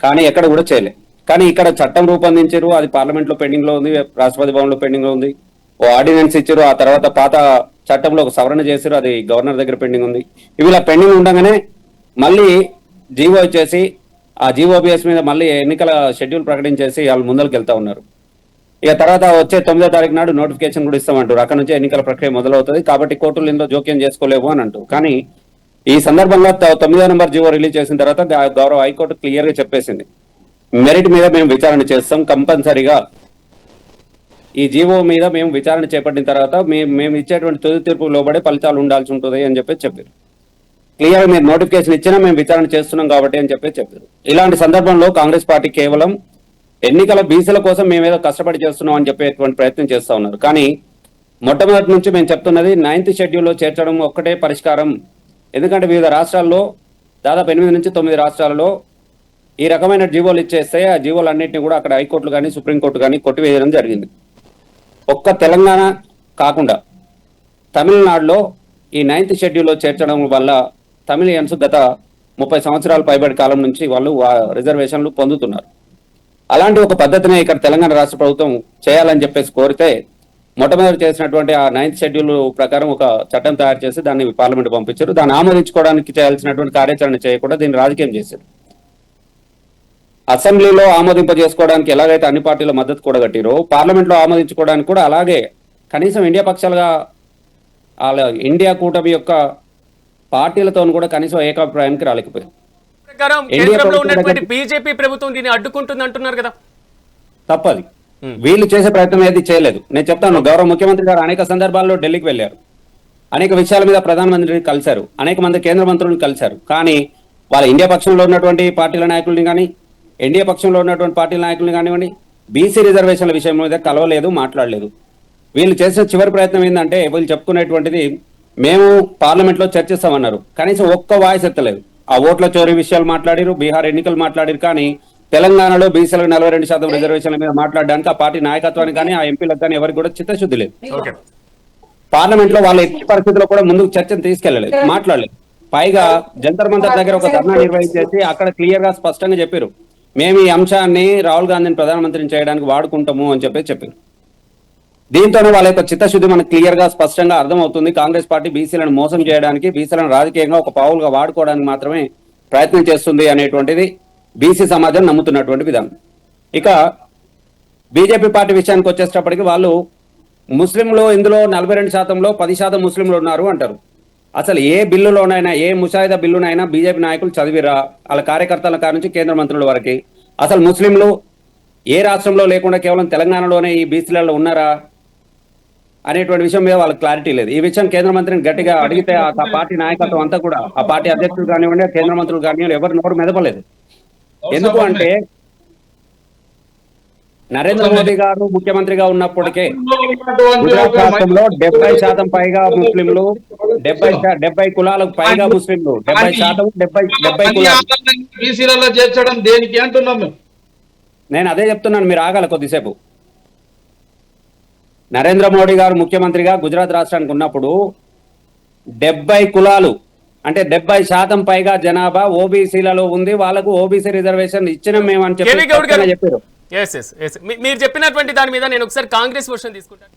కానీ ఎక్కడ కూడా చేయలేదు. కానీ ఇక్కడ చట్టం రూపొందించారు, అది పార్లమెంట్ లో పెండింగ్ లో ఉంది, రాష్ట్రపతి భవన్ లో పెండింగ్ లో ఉంది. ఓ ఆర్డినెన్స్ ఇచ్చారు, ఆ తర్వాత పాత చట్టంలో ఒక సవరణ చేశారు, అది గవర్నర్ దగ్గర పెండింగ్ ఉంది. ఇవి ఇలా పెండింగ్ ఉండగానే మళ్ళీ జీవో ఇచ్చేసి ఆ జీవోబిఎస్ మీద మళ్ళీ ఎన్నికల షెడ్యూల్ ప్రకటించేసి వాళ్ళు ముందరికి వెళ్తా ఉన్నారు. ఇక తర్వాత వచ్చే 9వ తారీఖు నాడు నోటిఫికేషన్ కూడా ఇస్తామంటారు. అక్కడ నుంచి ఎన్నికల ప్రక్రియ మొదలవుతుంది, కాబట్టి కోర్టులు ఇందులో జోక్యం చేసుకోలేవు అని అంటారు. కానీ ఈ సందర్భంగా 9వ నెంబర్ జీవో రిలీజ్ చేసిన తర్వాత గౌరవ హైకోర్టు క్లియర్ గా చెప్పేసింది, మెరిట్ మీద మేము విచారణ చేస్తాం, కంపల్సరీగా ఈ జీవో మీద మేము విచారణ చేపట్టిన తర్వాత మేము ఇచ్చేటువంటి తుది తీర్పు లోబడే ఫలితాలు ఉండాల్సి ఉంటుంది అని చెప్పారు. క్లియర్ మీరు నోటిఫికేషన్ ఇచ్చినా మేము విచారణ చేస్తున్నాం కాబట్టి అని చెప్పారు. ఇలాంటి సందర్భంలో కాంగ్రెస్ పార్టీ కేవలం ఎన్నికల బీసీల కోసం మేమేదో కష్టపడి చేస్తున్నాం అని చెప్పేటువంటి ప్రయత్నం చేస్తా ఉన్నారు. కానీ మొట్టమొదటి నుంచి మేము చెప్తున్నది 9th షెడ్యూల్లో చేర్చడం ఒక్కటే పరిష్కారం. ఎందుకంటే వివిధ రాష్ట్రాల్లో దాదాపు 8 నుంచి 9 రాష్ట్రాలలో ఈ రకమైన జీవోలు ఇచ్చేస్తే ఆ జీవోలన్నింటినీ కూడా అక్కడ హైకోర్టులు కానీ సుప్రీంకోర్టు కానీ కొట్టివేయడం జరిగింది. ఒక్క తెలంగాణ కాకుండా తమిళనాడులో ఈ 9th షెడ్యూల్లో చేర్చడం వల్ల తమిళియన్స్ గత 30 సంవత్సరాల పైబడి కాలం నుంచి వాళ్ళు రిజర్వేషన్లు పొందుతున్నారు. అలాంటి ఒక పద్ధతిని ఇక్కడ తెలంగాణ రాష్ట్ర ప్రభుత్వం చేయాలని చెప్పేసి కోరితే మొట్టమొదటి చేసినటువంటి ఆ 9th షెడ్యూల్ ప్రకారం ఒక చట్టం తయారు చేసి దాన్ని పార్లమెంట్ పంపించారు. దాన్ని ఆమోదించుకోవడానికి చేయాల్సినటువంటి కార్యాచరణ చేయకుండా దీన్ని రాజకీయం చేశారు. అసెంబ్లీలో ఆమోదింపజేసుకోవడానికి ఎలాగైతే అన్ని పార్టీల మద్దతు కూడా కట్టిరో పార్లమెంట్ లో ఆమోదించుకోవడానికి కూడా అలాగే కనీసం ఇండియా పక్షాలుగా ఇండియా కూటమి యొక్క పార్టీలతో కూడా కనీసం ఏకాభిప్రాయానికి రాలేకపోయారు. కేంద్రంలో ఉన్నటువంటి బీజేపీ ప్రభుత్వం దీన్ని అడ్డుకుంటుంది అంటున్నారు కదా, తప్పది. వీళ్ళు చేసే ప్రయత్నం ఏది చేయలేదు. నేను చెప్తాను, గౌరవ ముఖ్యమంత్రి గారు అనేక సందర్భాల్లో ఢిల్లీకి వెళ్ళారు, అనేక విషయాల మీద ప్రధానమంత్రిని కలిశారు, అనేక మంది కేంద్ర మంత్రులను కలిశారు. కానీ వాళ్ళ ఇండియా పక్షంలో ఉన్నటువంటి పార్టీల నాయకుల్ని కానీ ఎన్డీఏ పక్షంలో ఉన్నటువంటి పార్టీల నాయకుల్ని కానివ్వండి బీసీ రిజర్వేషన్ల విషయం మీద కలవలేదు, మాట్లాడలేదు. వీళ్ళు చేసిన చివరి ప్రయత్నం ఏంటంటే వీళ్ళు చెప్పుకునేటువంటిది మేము పార్లమెంట్లో చర్చిస్తామన్నారు, కనీసం ఒక్క వాయిస్ ఎత్తలేదు. ఆ ఓట్ల చోరీ విషయాలు మాట్లాడారు, బీహార్ ఎన్నికలు మాట్లాడారు. కానీ తెలంగాణలో బీసీలకు 42% రిజర్వేషన్ల మీద మాట్లాడడానికి ఆ పార్టీ నాయకత్వానికి కానీ ఆ ఎంపీలకు కానీ ఎవరికి కూడా చిత్తశుద్ధి లేదు. పార్లమెంట్ లో వాళ్ళ ఎట్టి పరిస్థితుల్లో కూడా ముందుకు చర్చను తీసుకెళ్లలేదు, మాట్లాడలేదు. పైగా జంతర్ మంతర్ దగ్గర ఒక ధర్నా నిర్వహించేసి అక్కడ క్లియర్ గా స్పష్టంగా చెప్పారు, మేము ఈ అంశాన్ని రాహుల్ గాంధీని ప్రధానమంత్రిని చేయడానికి వాడుకుంటాము అని చెప్పారు. దీంతోనే వాళ్ళ యొక్క చిత్తశుద్ధి మనకు క్లియర్ గా స్పష్టంగా అర్థమవుతుంది. కాంగ్రెస్ పార్టీ బీసీలను మోసం చేయడానికి, బీసీలను రాజకీయంగా ఒక పావులుగా వాడుకోవడానికి మాత్రమే ప్రయత్నం చేస్తుంది అనేటువంటిది బీసీ సమాజం నమ్ముతున్నటువంటి విధానం. ఇక బీజేపీ పార్టీ విషయానికి వచ్చేటప్పటికి వాళ్ళు ముస్లింలు ఇందులో 42%లో 10% ముస్లింలు ఉన్నారు అంటారు. అసలు ఏ బిల్లులోనైనా ఏ ముసాయిదా బిల్లునైనా బీజేపీ నాయకులు చదివిరా, వాళ్ళ కార్యకర్తల కాడ నుంచి కేంద్ర మంత్రుల వరకు అసలు ముస్లింలు ఏ రాష్ట్రంలో లేకుండా కేవలం తెలంగాణలోనే ఈ బీసీలలో ఉన్నారా అనేటువంటి విషయం మీద వాళ్ళకి క్లారిటీ లేదు. ఈ విషయం కేంద్ర మంత్రిని గట్టిగా అడిగితే ఆ పార్టీ నాయకత్వం అంతా కూడా ఆ పార్టీ అధ్యక్షులు కానివ్వండి, కేంద్ర మంత్రులు కానివ్వండి, ఎవరు నోరు మెదపలేదు. ఎందుకు అంటే నరేంద్ర మోదీ గారు ముఖ్యమంత్రిగా ఉన్నప్పటికే గుజరాత్ రాష్ట్రంలో 70% పైగా ముస్లింలు, 70 కులాలకు పైగా ముస్లింలు, 70% బీసీలలో చేర్చడం దేనికి అంటున్నాం. నేను అదే చెప్తున్నాను, మీరు ఆగాల కొద్దిసేపు. నరేంద్ర మోడీ గారు ముఖ్యమంత్రిగా గుజరాత్ రాష్ట్రానికి ఉన్నప్పుడు 70 కులాలు అంటే 70% పైగా జనాభా ఓబీసీలలో ఉంది, వాళ్ళకు ఓబీసీ రిజర్వేషన్ ఇచ్చినాం మేము అని చెప్పారు. మీరు చెప్పినటువంటి దాని మీద నేను ఒకసారి కాంగ్రెస్ వర్షన్ తీసుకుంటాను.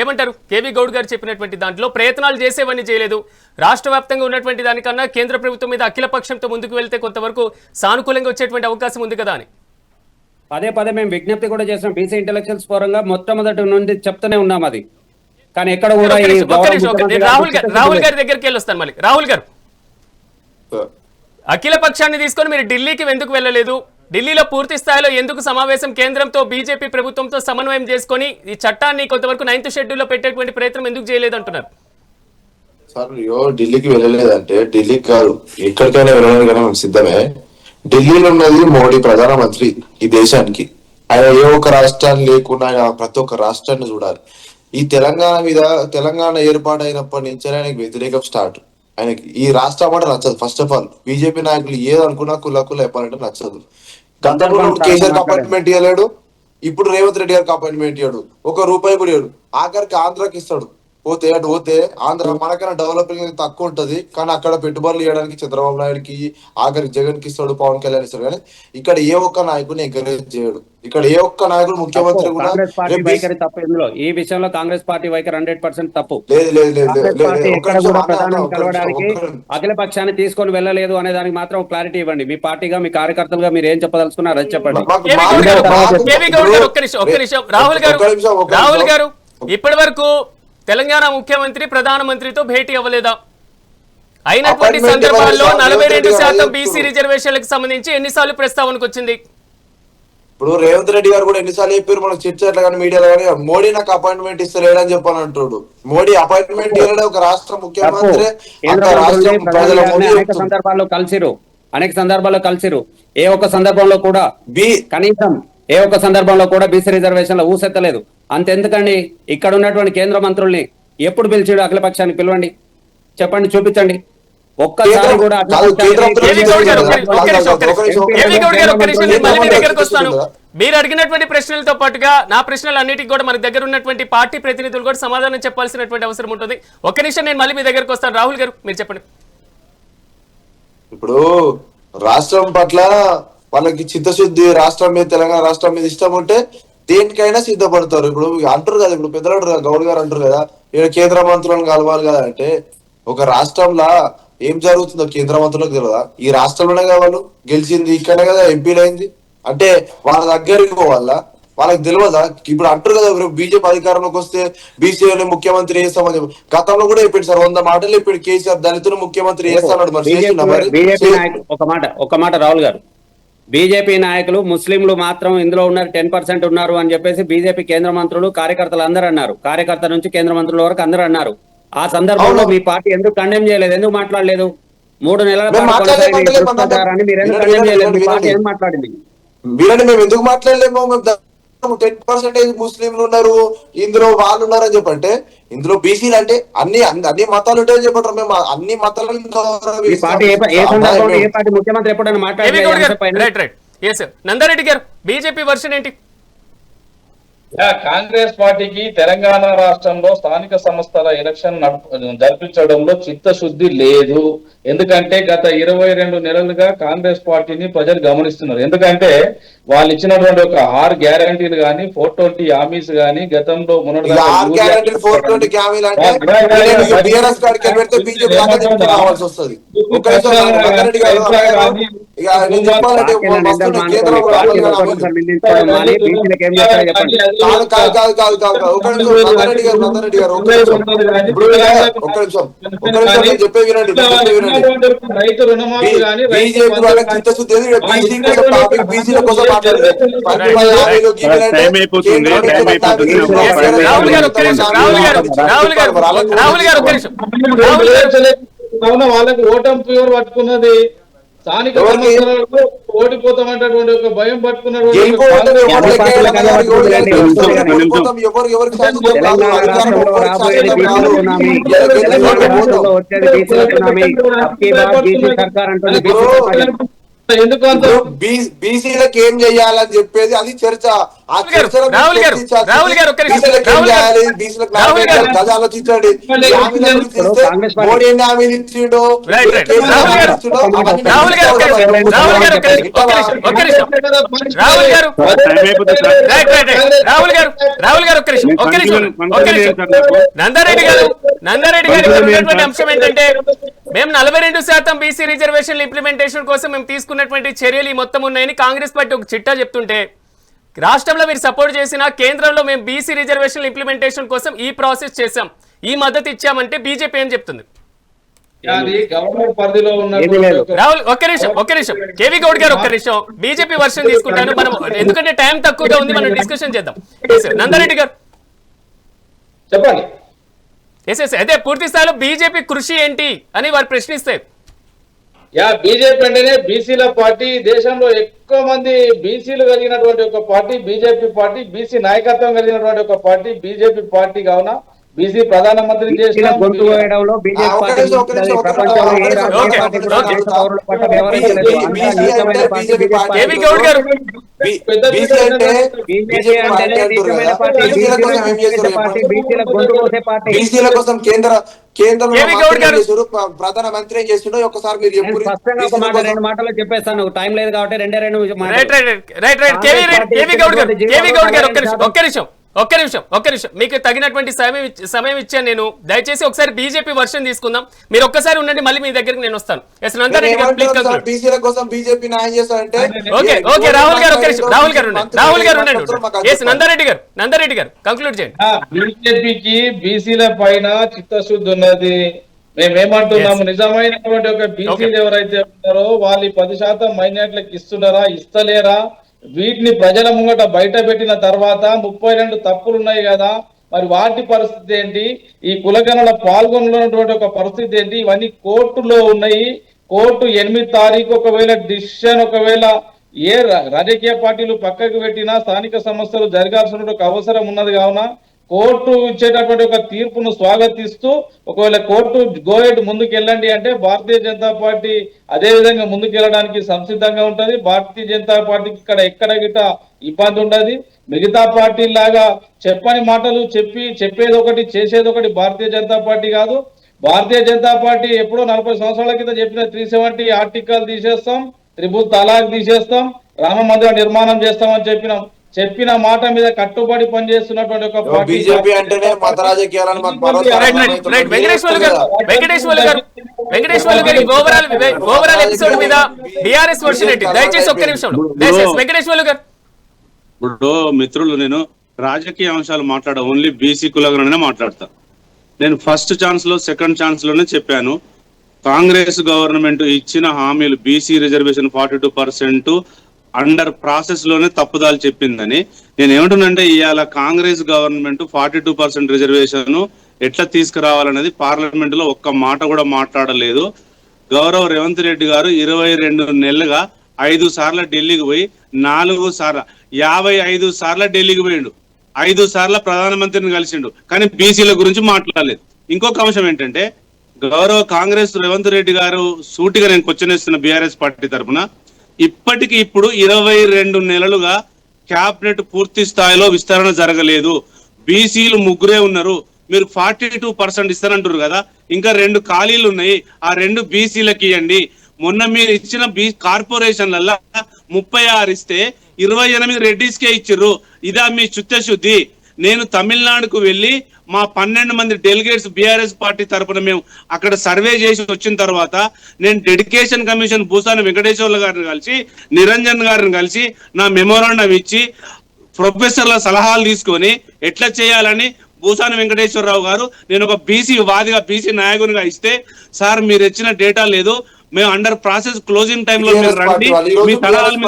ఏమంటారు? కేవీ గౌడ్ గారు చెప్పినటువంటి దాంట్లో ప్రయత్నాలు చేసేవన్నీ చేయలేదు, రాష్ట్ర వ్యాప్తంగా ఉన్నటువంటి దానికన్నా కేంద్ర ప్రభుత్వం మీద అఖిల పక్షంతో ముందుకు వెళ్తే కొంతవరకు సానుకూలంగా వచ్చేటువంటి అవకాశం ఉంది కదా అని పదే పదే మేము విజ్ఞప్తి కూడా చేసాం. బీసీ ఇంటెలెక్చువల్స్ ఫోరంగా మొట్టమొదటి నుండి చెప్తూనే ఉన్నాం అది. కానీ ఎక్కడ కూడా రాహుల్ గారి దగ్గరికి వెళ్ళొస్తాను మళ్ళీ. రాహుల్ గారు, అఖిల పక్షాన్ని తీసుకొని మీరు ఢిల్లీకి ఎందుకు వెళ్ళలేదు? ఢిల్లీలో పూర్తి స్థాయిలో ఎందుకు సమావేశం కేంద్రంతో బీజేపీ ప్రభుత్వంతో సమన్వయం చేసుకొని ఈ చట్టాన్ని కొంతవరకు 9th షెడ్యూల్లో పెట్టేటువంటి ప్రయత్నం ఎందుకు చేయలేదంటున్నారు? సార్ ఢిల్లీకి వెళ్ళలేదంటే ఢిల్లీకి కాదు ఎక్కడికైనా వెళ్ళడానికి కానీ మేము సిద్ధమే. ఢిల్లీలో ఉన్నది మోడీ ప్రధానమంత్రి ఈ దేశానికి. ఆయన ఏ ఒక్క రాష్ట్రాన్ని లేకుండా ఆయన ప్రతి ఒక్క రాష్ట్రాన్ని చూడాలి. ఈ తెలంగాణ ఏర్పాటైనప్పటి నుంచి ఆయనకి వ్యతిరేకం స్టార్ట్. ఆయనకి ఈ రాష్ట్రం అంటే నచ్చదు. ఫస్ట్ ఆఫ్ ఆల్ బీజేపీ నాయకులు ఏదనుకున్నా కుల చెప్పాలంటే నచ్చదు. గతంలో కేసీఆర్ అపాయింట్మెంట్ ఇవ్వలేడు, ఇప్పుడు రేవంత్ రెడ్డి గారికి అపాయింట్మెంట్ ఇవ్వడు, ₹1 కూడా ఇవ్వడు. ఆఖరికి ఆంధ్రాకి ఇస్తాడు. పోతే ఆంధ్ర మనకైనా డెవలపింగ్ తక్కువ ఉంటది, కానీ అక్కడ పెట్టుబడులు ఇవ్వడానికి చంద్రబాబు నాయుడుకి ఆఖరికి జగన్ కి ఇస్తాడు, పవన్ కళ్యాణ్ ఇస్తాడు. కానీ ఇక్కడ ఏ ఒక్క నాయకుడిని ఎంకరేజ్ చేయడు. ఇక్కడ ఏ ఒక్క నాయకుడు ముఖ్యమంత్రి కూడా తప్పు ఇందులో ఈ విషయంలో కాంగ్రెస్ పార్టీ వైఖరి 100% తప్పు. కలవడానికి అఖిల పక్షాన్ని తీసుకొని వెళ్ళలేదు అనే దానికి మాత్రం క్లారిటీ ఇవ్వండి. మీ పార్టీగా మీ కార్యకర్తలుగా మీరు ఏం చెప్పదలుచుకున్నారు అది చెప్పండి. రాహుల్ గారు, ఇప్పటి వరకు తెలంగాణ ముఖ్యమంత్రి ప్రధానమంత్రితో భేటీ అవ్వలేదా? అయినటువంటి సందర్భాల్లో 42% బీసీ రిజర్వేషన్లకు సంబంధించి ఎన్నిసార్లు ప్రస్తావనకు వచ్చింది? ఇప్పుడు రేవంత్ రెడ్డి గారు కూడా ఎన్నిసార్లు చెప్పారు మనకు చర్చలు కానీ మీడియాలో కానీ, మోడీ నాకు అపాయింట్మెంట్ ఇస్తలేడని చెప్పని అంటాడు. మోడీ అపాయింట్మెంట్ ఇవ్వడం ఒక రాష్ట్ర ముఖ్యమంత్రి అనేక సందర్భాల్లో కలిసిరు. ఏ ఒక్క సందర్భంలో కూడా ఏ ఒక్క సందర్భంలో కూడా బీసీ రిజర్వేషన్లో ఊసెత్తలేదు. అంతెందుకండి, ఇక్కడ ఉన్నటువంటి కేంద్ర మంత్రుల్ని ఎప్పుడు పిలిచాడు? అఖిల పక్షాన్ని పిలవండి, చెప్పండి, చూపించండి. ఒక్కసారి కూడా మీరు అడిగినటువంటి ప్రశ్నలతో పాటుగా నా ప్రశ్నలు అన్నిటికీ కూడా మన దగ్గర ఉన్నటువంటి పార్టీ ప్రతినిధులు కూడా సమాధానం చెప్పాల్సినటువంటి అవసరం ఉంటుంది. ఒక్క నిమిషం నేను మళ్ళీ మీ దగ్గరకు వస్తాను. రాహుల్ గారు మీరు చెప్పండి. ఇప్పుడు రాష్ట్రం పట్ల వాళ్ళకి చిత్తశుద్ధి, రాష్ట్రం మీద తెలంగాణ రాష్ట్రం మీద ఇష్టం ఉంటే దేనికైనా సిద్ధపడతారు. ఇప్పుడు అంటారు కదా, ఇప్పుడు పెద్దలు గౌడ్ గారు అంటారు కదా, ఇక్కడ కేంద్ర మంత్రులను కలవాలి కదా అంటే, ఒక రాష్ట్రంలో ఏం జరుగుతుందో కేంద్ర మంత్రులకు తెలియదా? ఈ రాష్ట్రంలోనే కదా వాళ్ళు గెలిచింది, ఇక్కడే కదా ఎంపీలు అయింది. అంటే వాళ్ళ దగ్గరికి పోవాలా? వాళ్ళకి తెలియదా? ఇప్పుడు అంటారు కదా, బీజేపీ అధికారంలోకి వస్తే బీసీని ముఖ్యమంత్రి చేస్తామని చెప్పి గతంలో కూడా చెప్పాడు సార్. 100 మాటలు ఇప్పుడు కేసీఆర్ దళితులు ముఖ్యమంత్రి చేస్తాడు. ఒక మాట రాహుల్ గారు, బీజేపీ నాయకులు ముస్లింలు మాత్రం ఇందులో ఉన్నారు, 10% ఉన్నారు అని చెప్పేసి బీజేపీ కేంద్ర మంత్రులు కార్యకర్తలు అందరూ అన్నారు. కార్యకర్త నుంచి కేంద్ర మంత్రుల వరకు అందరూ అన్నారు. ఆ సందర్భంలో మీ పార్టీ ఎందుకు కండెమ్ చేయలేదు? ఎందుకు మాట్లాడలేదు? 3 నెలల మీరు ఎందుకు మాట్లాడింది? మీరంటే మేము ఎందుకు మాట్లాడలేము? 10% ముస్లింలు ఉన్నారు, ఇందులో వాళ్ళు ఉన్నారు అని చెప్పంటే, ఇందులో బీసీలు అంటే అన్ని మతాలు ఉంటాయని చెప్పంటారు. మేము అన్ని మతాలను ముఖ్యమంత్రి ఎప్పుడైనా మాట్లాడారు? నందారెడ్డి గారు, బీజేపీ వర్షన్ ఏంటి? కాంగ్రెస్ పార్టీకి తెలంగాణ రాష్ట్రంలో స్థానిక సంస్థల ఎలక్షన్ జరిపించడంలో చిత్తశుద్ధి లేదు. ఎందుకంటే గత 22 నెలలుగా కాంగ్రెస్ పార్టీని ప్రజలు గమనిస్తున్నారు. ఎందుకంటే వాళ్ళు ఇచ్చినటువంటి ఒక 6 గ్యారంటీలు కానీ 420 హామీస్ కానీ గతంలో రైతు రుణమాఫీ కానీ వాళ్ళకి ఓటమి ఫీవర్ పట్టుకున్నది. స్థానిక సంస్థలకు ఓడిపోతామంటటువంటి ఒక భయం పట్టుకున్నాడు. ఎందుకు అంత బీసీలకు ఏం చెయ్యాలని చెప్పేది అది చర్చ. ఆ చర్చలో రాహుల్ గారు ఒక్క నిమిషం. ఆలోచించండి. మోడీ ఎన్ని హామీలు ఇచ్చిండో, నందారెడ్డి గారు ఉన్నటువంటి అంశం ఏంటంటే మేము 42% బీసీ రిజర్వేషన్ ఇంప్లిమెంటేషన్ కోసం మేము తీసుకున్నటువంటి చర్యలు ఈ మొత్తం ఉన్నాయని కాంగ్రెస్ పార్టీ ఒక చిట్టా చెప్తుంటే, రాష్ట్రంలో మీరు సపోర్ట్ చేసిన కేంద్రంలో మేము బీసీ రిజర్వేషన్ ఇంప్లిమెంటేషన్ కోసం ఈ ప్రాసెస్ చేశాం, ఈ మద్దతు ఇచ్చామంటే బీజేపీ ఏం చెప్తుంది? గవర్నమెంట్ పరిధిలో ఉన్న రాహుల్ ఒక్క నిమిషం కేవీ గౌడ్ గారు ఒక్క నిమిషం బీజేపీ వర్షన్ తీసుకుంటాను మనం, ఎందుకంటే టైం తక్కువగా ఉంది, మనం డిస్కషన్ చేద్దాం. నందారెడ్డి గారు చెప్పండి. అయితే పూర్తి స్థాయిలో బీజేపీ కృషి ఏంటి అని వారు ప్రశ్నిస్తే, బీజేపీ అంటేనే బీసీల పార్టీ. దేశంలో ఎక్కువ మంది బీసీలు కలిగినటువంటి ఒక పార్టీ బీజేపీ పార్టీ, బీసీ నాయకత్వం కలిగినటువంటి ఒక పార్టీ బీజేపీ పార్టీ. కావున బీసీ ప్రధానమంత్రి చేసిన గొంతు వేయడంలో బీజేపీ పార్టీ ప్రపంచంలో ఏ రాజకీయ పార్టీ కూడా దేశ పౌరుల పట్ల వ్యవహరించలేదు. కేవీ గౌడ్ గారు బీసీ అంటే బీసీల గొంతు కోసే పార్టీ. బీసీల కోసం కేంద్రంలో ప్రధానమంత్రి ఏం చేసిండో ఒకసారి మీరు చెప్పు. స్పష్టంగా ఒక మాట 2 మాటలు చెప్పేస్తాను, టైం లేదు కాబట్టి 2 ఒక్క నిమిషం మీకు తగినటువంటి సమయం ఇచ్చాను నేను. దయచేసి ఒకసారి బీజేపీ వర్షన్ తీసుకుందాం, మీరు ఒక్కసారి ఉండండి, మళ్ళీ మీ దగ్గరికి నేను వస్తాను. బీసీల కోసం బీజేపీ న్యాయం చేస్తారంటే రాహుల్ గారు నందారెడ్డి గారు కంక్లూడ్ చేయండి. బీజేపీకి బీసీల పైన చిత్తశుద్ధి ఉన్నది. మేమేమంటున్నాము, నిజమైనటువంటి ఒక బీసీలు ఎవరైతే ఉన్నారో వాళ్ళు 10% మైనార్టీలకు ఇస్తున్నారా, ఇస్తలేరా, వీటిని ప్రజల ముంగట బయట పెట్టిన తర్వాత 32 తప్పులు ఉన్నాయి కదా, మరి వాటి పరిస్థితి ఏంటి, ఈ కులగణన పాల్గొన్నటువంటి ఒక పరిస్థితి ఏంటి, ఇవన్నీ కోర్టులో ఉన్నాయి. కోర్టు 8 తారీఖు ఒకవేళ డిసిషన్ ఒకవేళ ఏ రాజకీయ పార్టీలు పక్కకు పెట్టినా స్థానిక సంస్థలు జరగాల్సిన ఒక అవసరం ఉన్నది. కావున కోర్టు ఇచ్చేటటువంటి ఒక తీర్పును స్వాగతిస్తూ ఒకవేళ కోర్టు గోయెడ్ ముందుకు వెళ్ళండి అంటే భారతీయ జనతా పార్టీ అదే విధంగా ముందుకు వెళ్ళడానికి సంసిద్ధంగా ఉంటది. భారతీయ జనతా పార్టీకి ఎక్కడ గిట ఇబ్బంది ఉండదు. మిగతా పార్టీలాగా చెప్పని మాటలు చెప్పేది ఒకటి చేసేది ఒకటి భారతీయ జనతా పార్టీ కాదు. భారతీయ జనతా పార్టీ ఎప్పుడో 40 సంవత్సరాల కింద చెప్పిన 370 ఆర్టికల్ తీసేస్తాం, త్రిపుల్ తలాక్ తీసేస్తాం, రామ మందిర నిర్మాణం చేస్తామని చెప్పిన మాట మీద కట్టుబడి పనిచేస్తున్నటువంటి ఒక పార్టీ బీజేపీ అంటేనే మత రాజకీయాలను వెంకటేశ్వర గారి ఓవరాల్ ఎపిసోడ్ మీద బీఆర్ఎస్ వర్షన్ ఏంటి? దయచేసి ఒక్క నిమిషంలో వెంకటేశ్వర గారు. ఇప్పుడు మిత్రులు, నేను రాజకీయ అంశాలు మాట్లాడ ఓన్లీ బీసీ కులగణనే మాట్లాడతా. నేను ఫస్ట్ ఛాన్స్ లో సెకండ్ ఛాన్స్ లోనే చెప్పాను, కాంగ్రెస్ గవర్నమెంట్ ఇచ్చిన హామీలు బీసీ రిజర్వేషన్ 42% అండర్ ప్రాసెస్ లోనే తప్పుదాలు చెప్పిందని. నేను ఏమంటున్నంటే ఇవాళ కాంగ్రెస్ గవర్నమెంట్ 42% రిజర్వేషన్ ఎట్లా తీసుకురావాలనేది పార్లమెంట్ లో ఒక్క మాట కూడా మాట్లాడలేదు. గౌరవ్ రేవంత్ రెడ్డి గారు 22 నెలలుగా 5 సార్లు ఢిల్లీకి పోయి 4 సార్లు 55 సార్లు ఢిల్లీకి పోయిండు, 5 సార్లు ప్రధానమంత్రిని కలిసిండు, కానీ బీసీల గురించి మాట్లాడలేదు. ఇంకొక అంశం ఏంటంటే గౌరవ కాంగ్రెస్ రేవంత్ రెడ్డి గారు సూటిగా నేను క్వశ్చన్ ఇస్తున్న బీఆర్ఎస్ పార్టీ తరఫున, ఇప్పటికి ఇప్పుడు 22 నెలలుగా క్యాబినెట్ పూర్తి స్థాయిలో విస్తరణ జరగలేదు. బీసీలు 3 ఉన్నారు, మీరు 42% ఇస్తారంటారు కదా, ఇంకా 2 ఖాళీలు ఉన్నాయి, ఆ 2 బీసీలకి ఇవ్వండి. మొన్న మీరు ఇచ్చిన కార్పొరేషన్లలో 36 ఇస్తే 28 రెడ్డిస్కే ఇచ్చిర్రు. ఇదా మీ చిత్తశుద్ధి? నేను తమిళనాడుకు వెళ్ళి మా 12 మంది డెలిగేట్స్ బీఆర్ఎస్ పార్టీ తరఫున మేము అక్కడ సర్వే చేసి వచ్చిన తర్వాత నేను డెడికేషన్ కమిషన్ భూసాని వెంకటేశ్వర్ల గారిని కలిసి, నిరంజన్ గారిని కలిసి నా మెమోరాండం ఇచ్చి ప్రొఫెసర్ల సలహాలు తీసుకొని ఎట్లా చేయాలని భూసాని వెంకటేశ్వరరావు గారు నేను ఒక బీసీ వాదిగా బీసీ నాయకునిగా ఇస్తే, సార్ మీరు ఇచ్చిన డేటా లేదు, మేము అండర్ ప్రాసెస్ క్లోజింగ్ టైమ్ లో మీరు రండి, మీ సలహాలు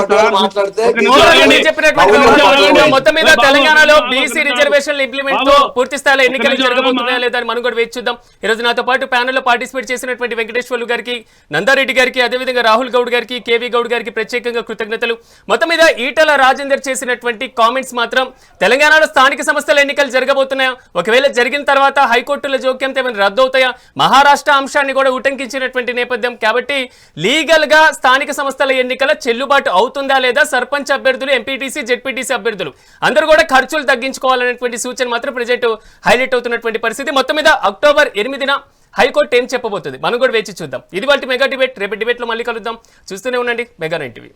మొత్తం మీద తెలంగాణలో బీసీ రిజర్వేషన్ ఇంప్లిమెంట్ తో పూర్తి స్థాయిలో ఎన్నికలు జరగబోతున్నాయా లేదా అని మనం కూడా వేచి చూద్దాం. ఈ రోజు నాతో పాటు ప్యానెల్ లో పార్టిసిపేట్ చేసినటువంటి వెంకటేశ్వర్లు గారికి, నందారెడ్డి గారికి, అదేవిధంగా రాహుల్ గౌడ్ గారికి, కేవీ గౌడ్ గారికి ప్రత్యేకంగా కృతజ్ఞతలు. మొత్తం మీద ఈటల రాజేందర్ చేసినటువంటి కామెంట్స్ మాత్రం తెలంగాణలో స్థానిక సంస్థల ఎన్నికలు జరగబోతున్నాయా, ఒకవేళ జరిగిన తర్వాత హైకోర్టుల జోక్యంతో ఏమైనా రద్దు అవుతాయా, మహారాష్ట్ర అంశాన్ని కూడా ఉటంకించినటువంటి నేపథ్యం కాబట్టి కాబట్టి లీగల్గా స్థానిక సంస్థల ఎన్నికల చెల్లుబాటు అవుతుందా లేదా, సర్పంచ్ అభ్యర్థులు, ఎంపీటీసీ, జెడ్పీటీసీ అభ్యర్థులు అందరూ కూడా ఖర్చులు తగ్గించుకోవాలనేటువంటి సూచన మాత్రం ప్రజెంట్ హైలైట్ అవుతున్నటువంటి పరిస్థితి. మొత్తం మీద అక్టోబర్ 8న హైకోర్టు ఏం చెప్పబోతుంది మనం కూడా వేచి చూద్దాం. ఇది వాటి మెగా డిబేట్. రేపు డిబేట్లో మళ్ళీ కలుద్దాం. చూస్తూనే ఉండండి మెగా 9 టీవీ.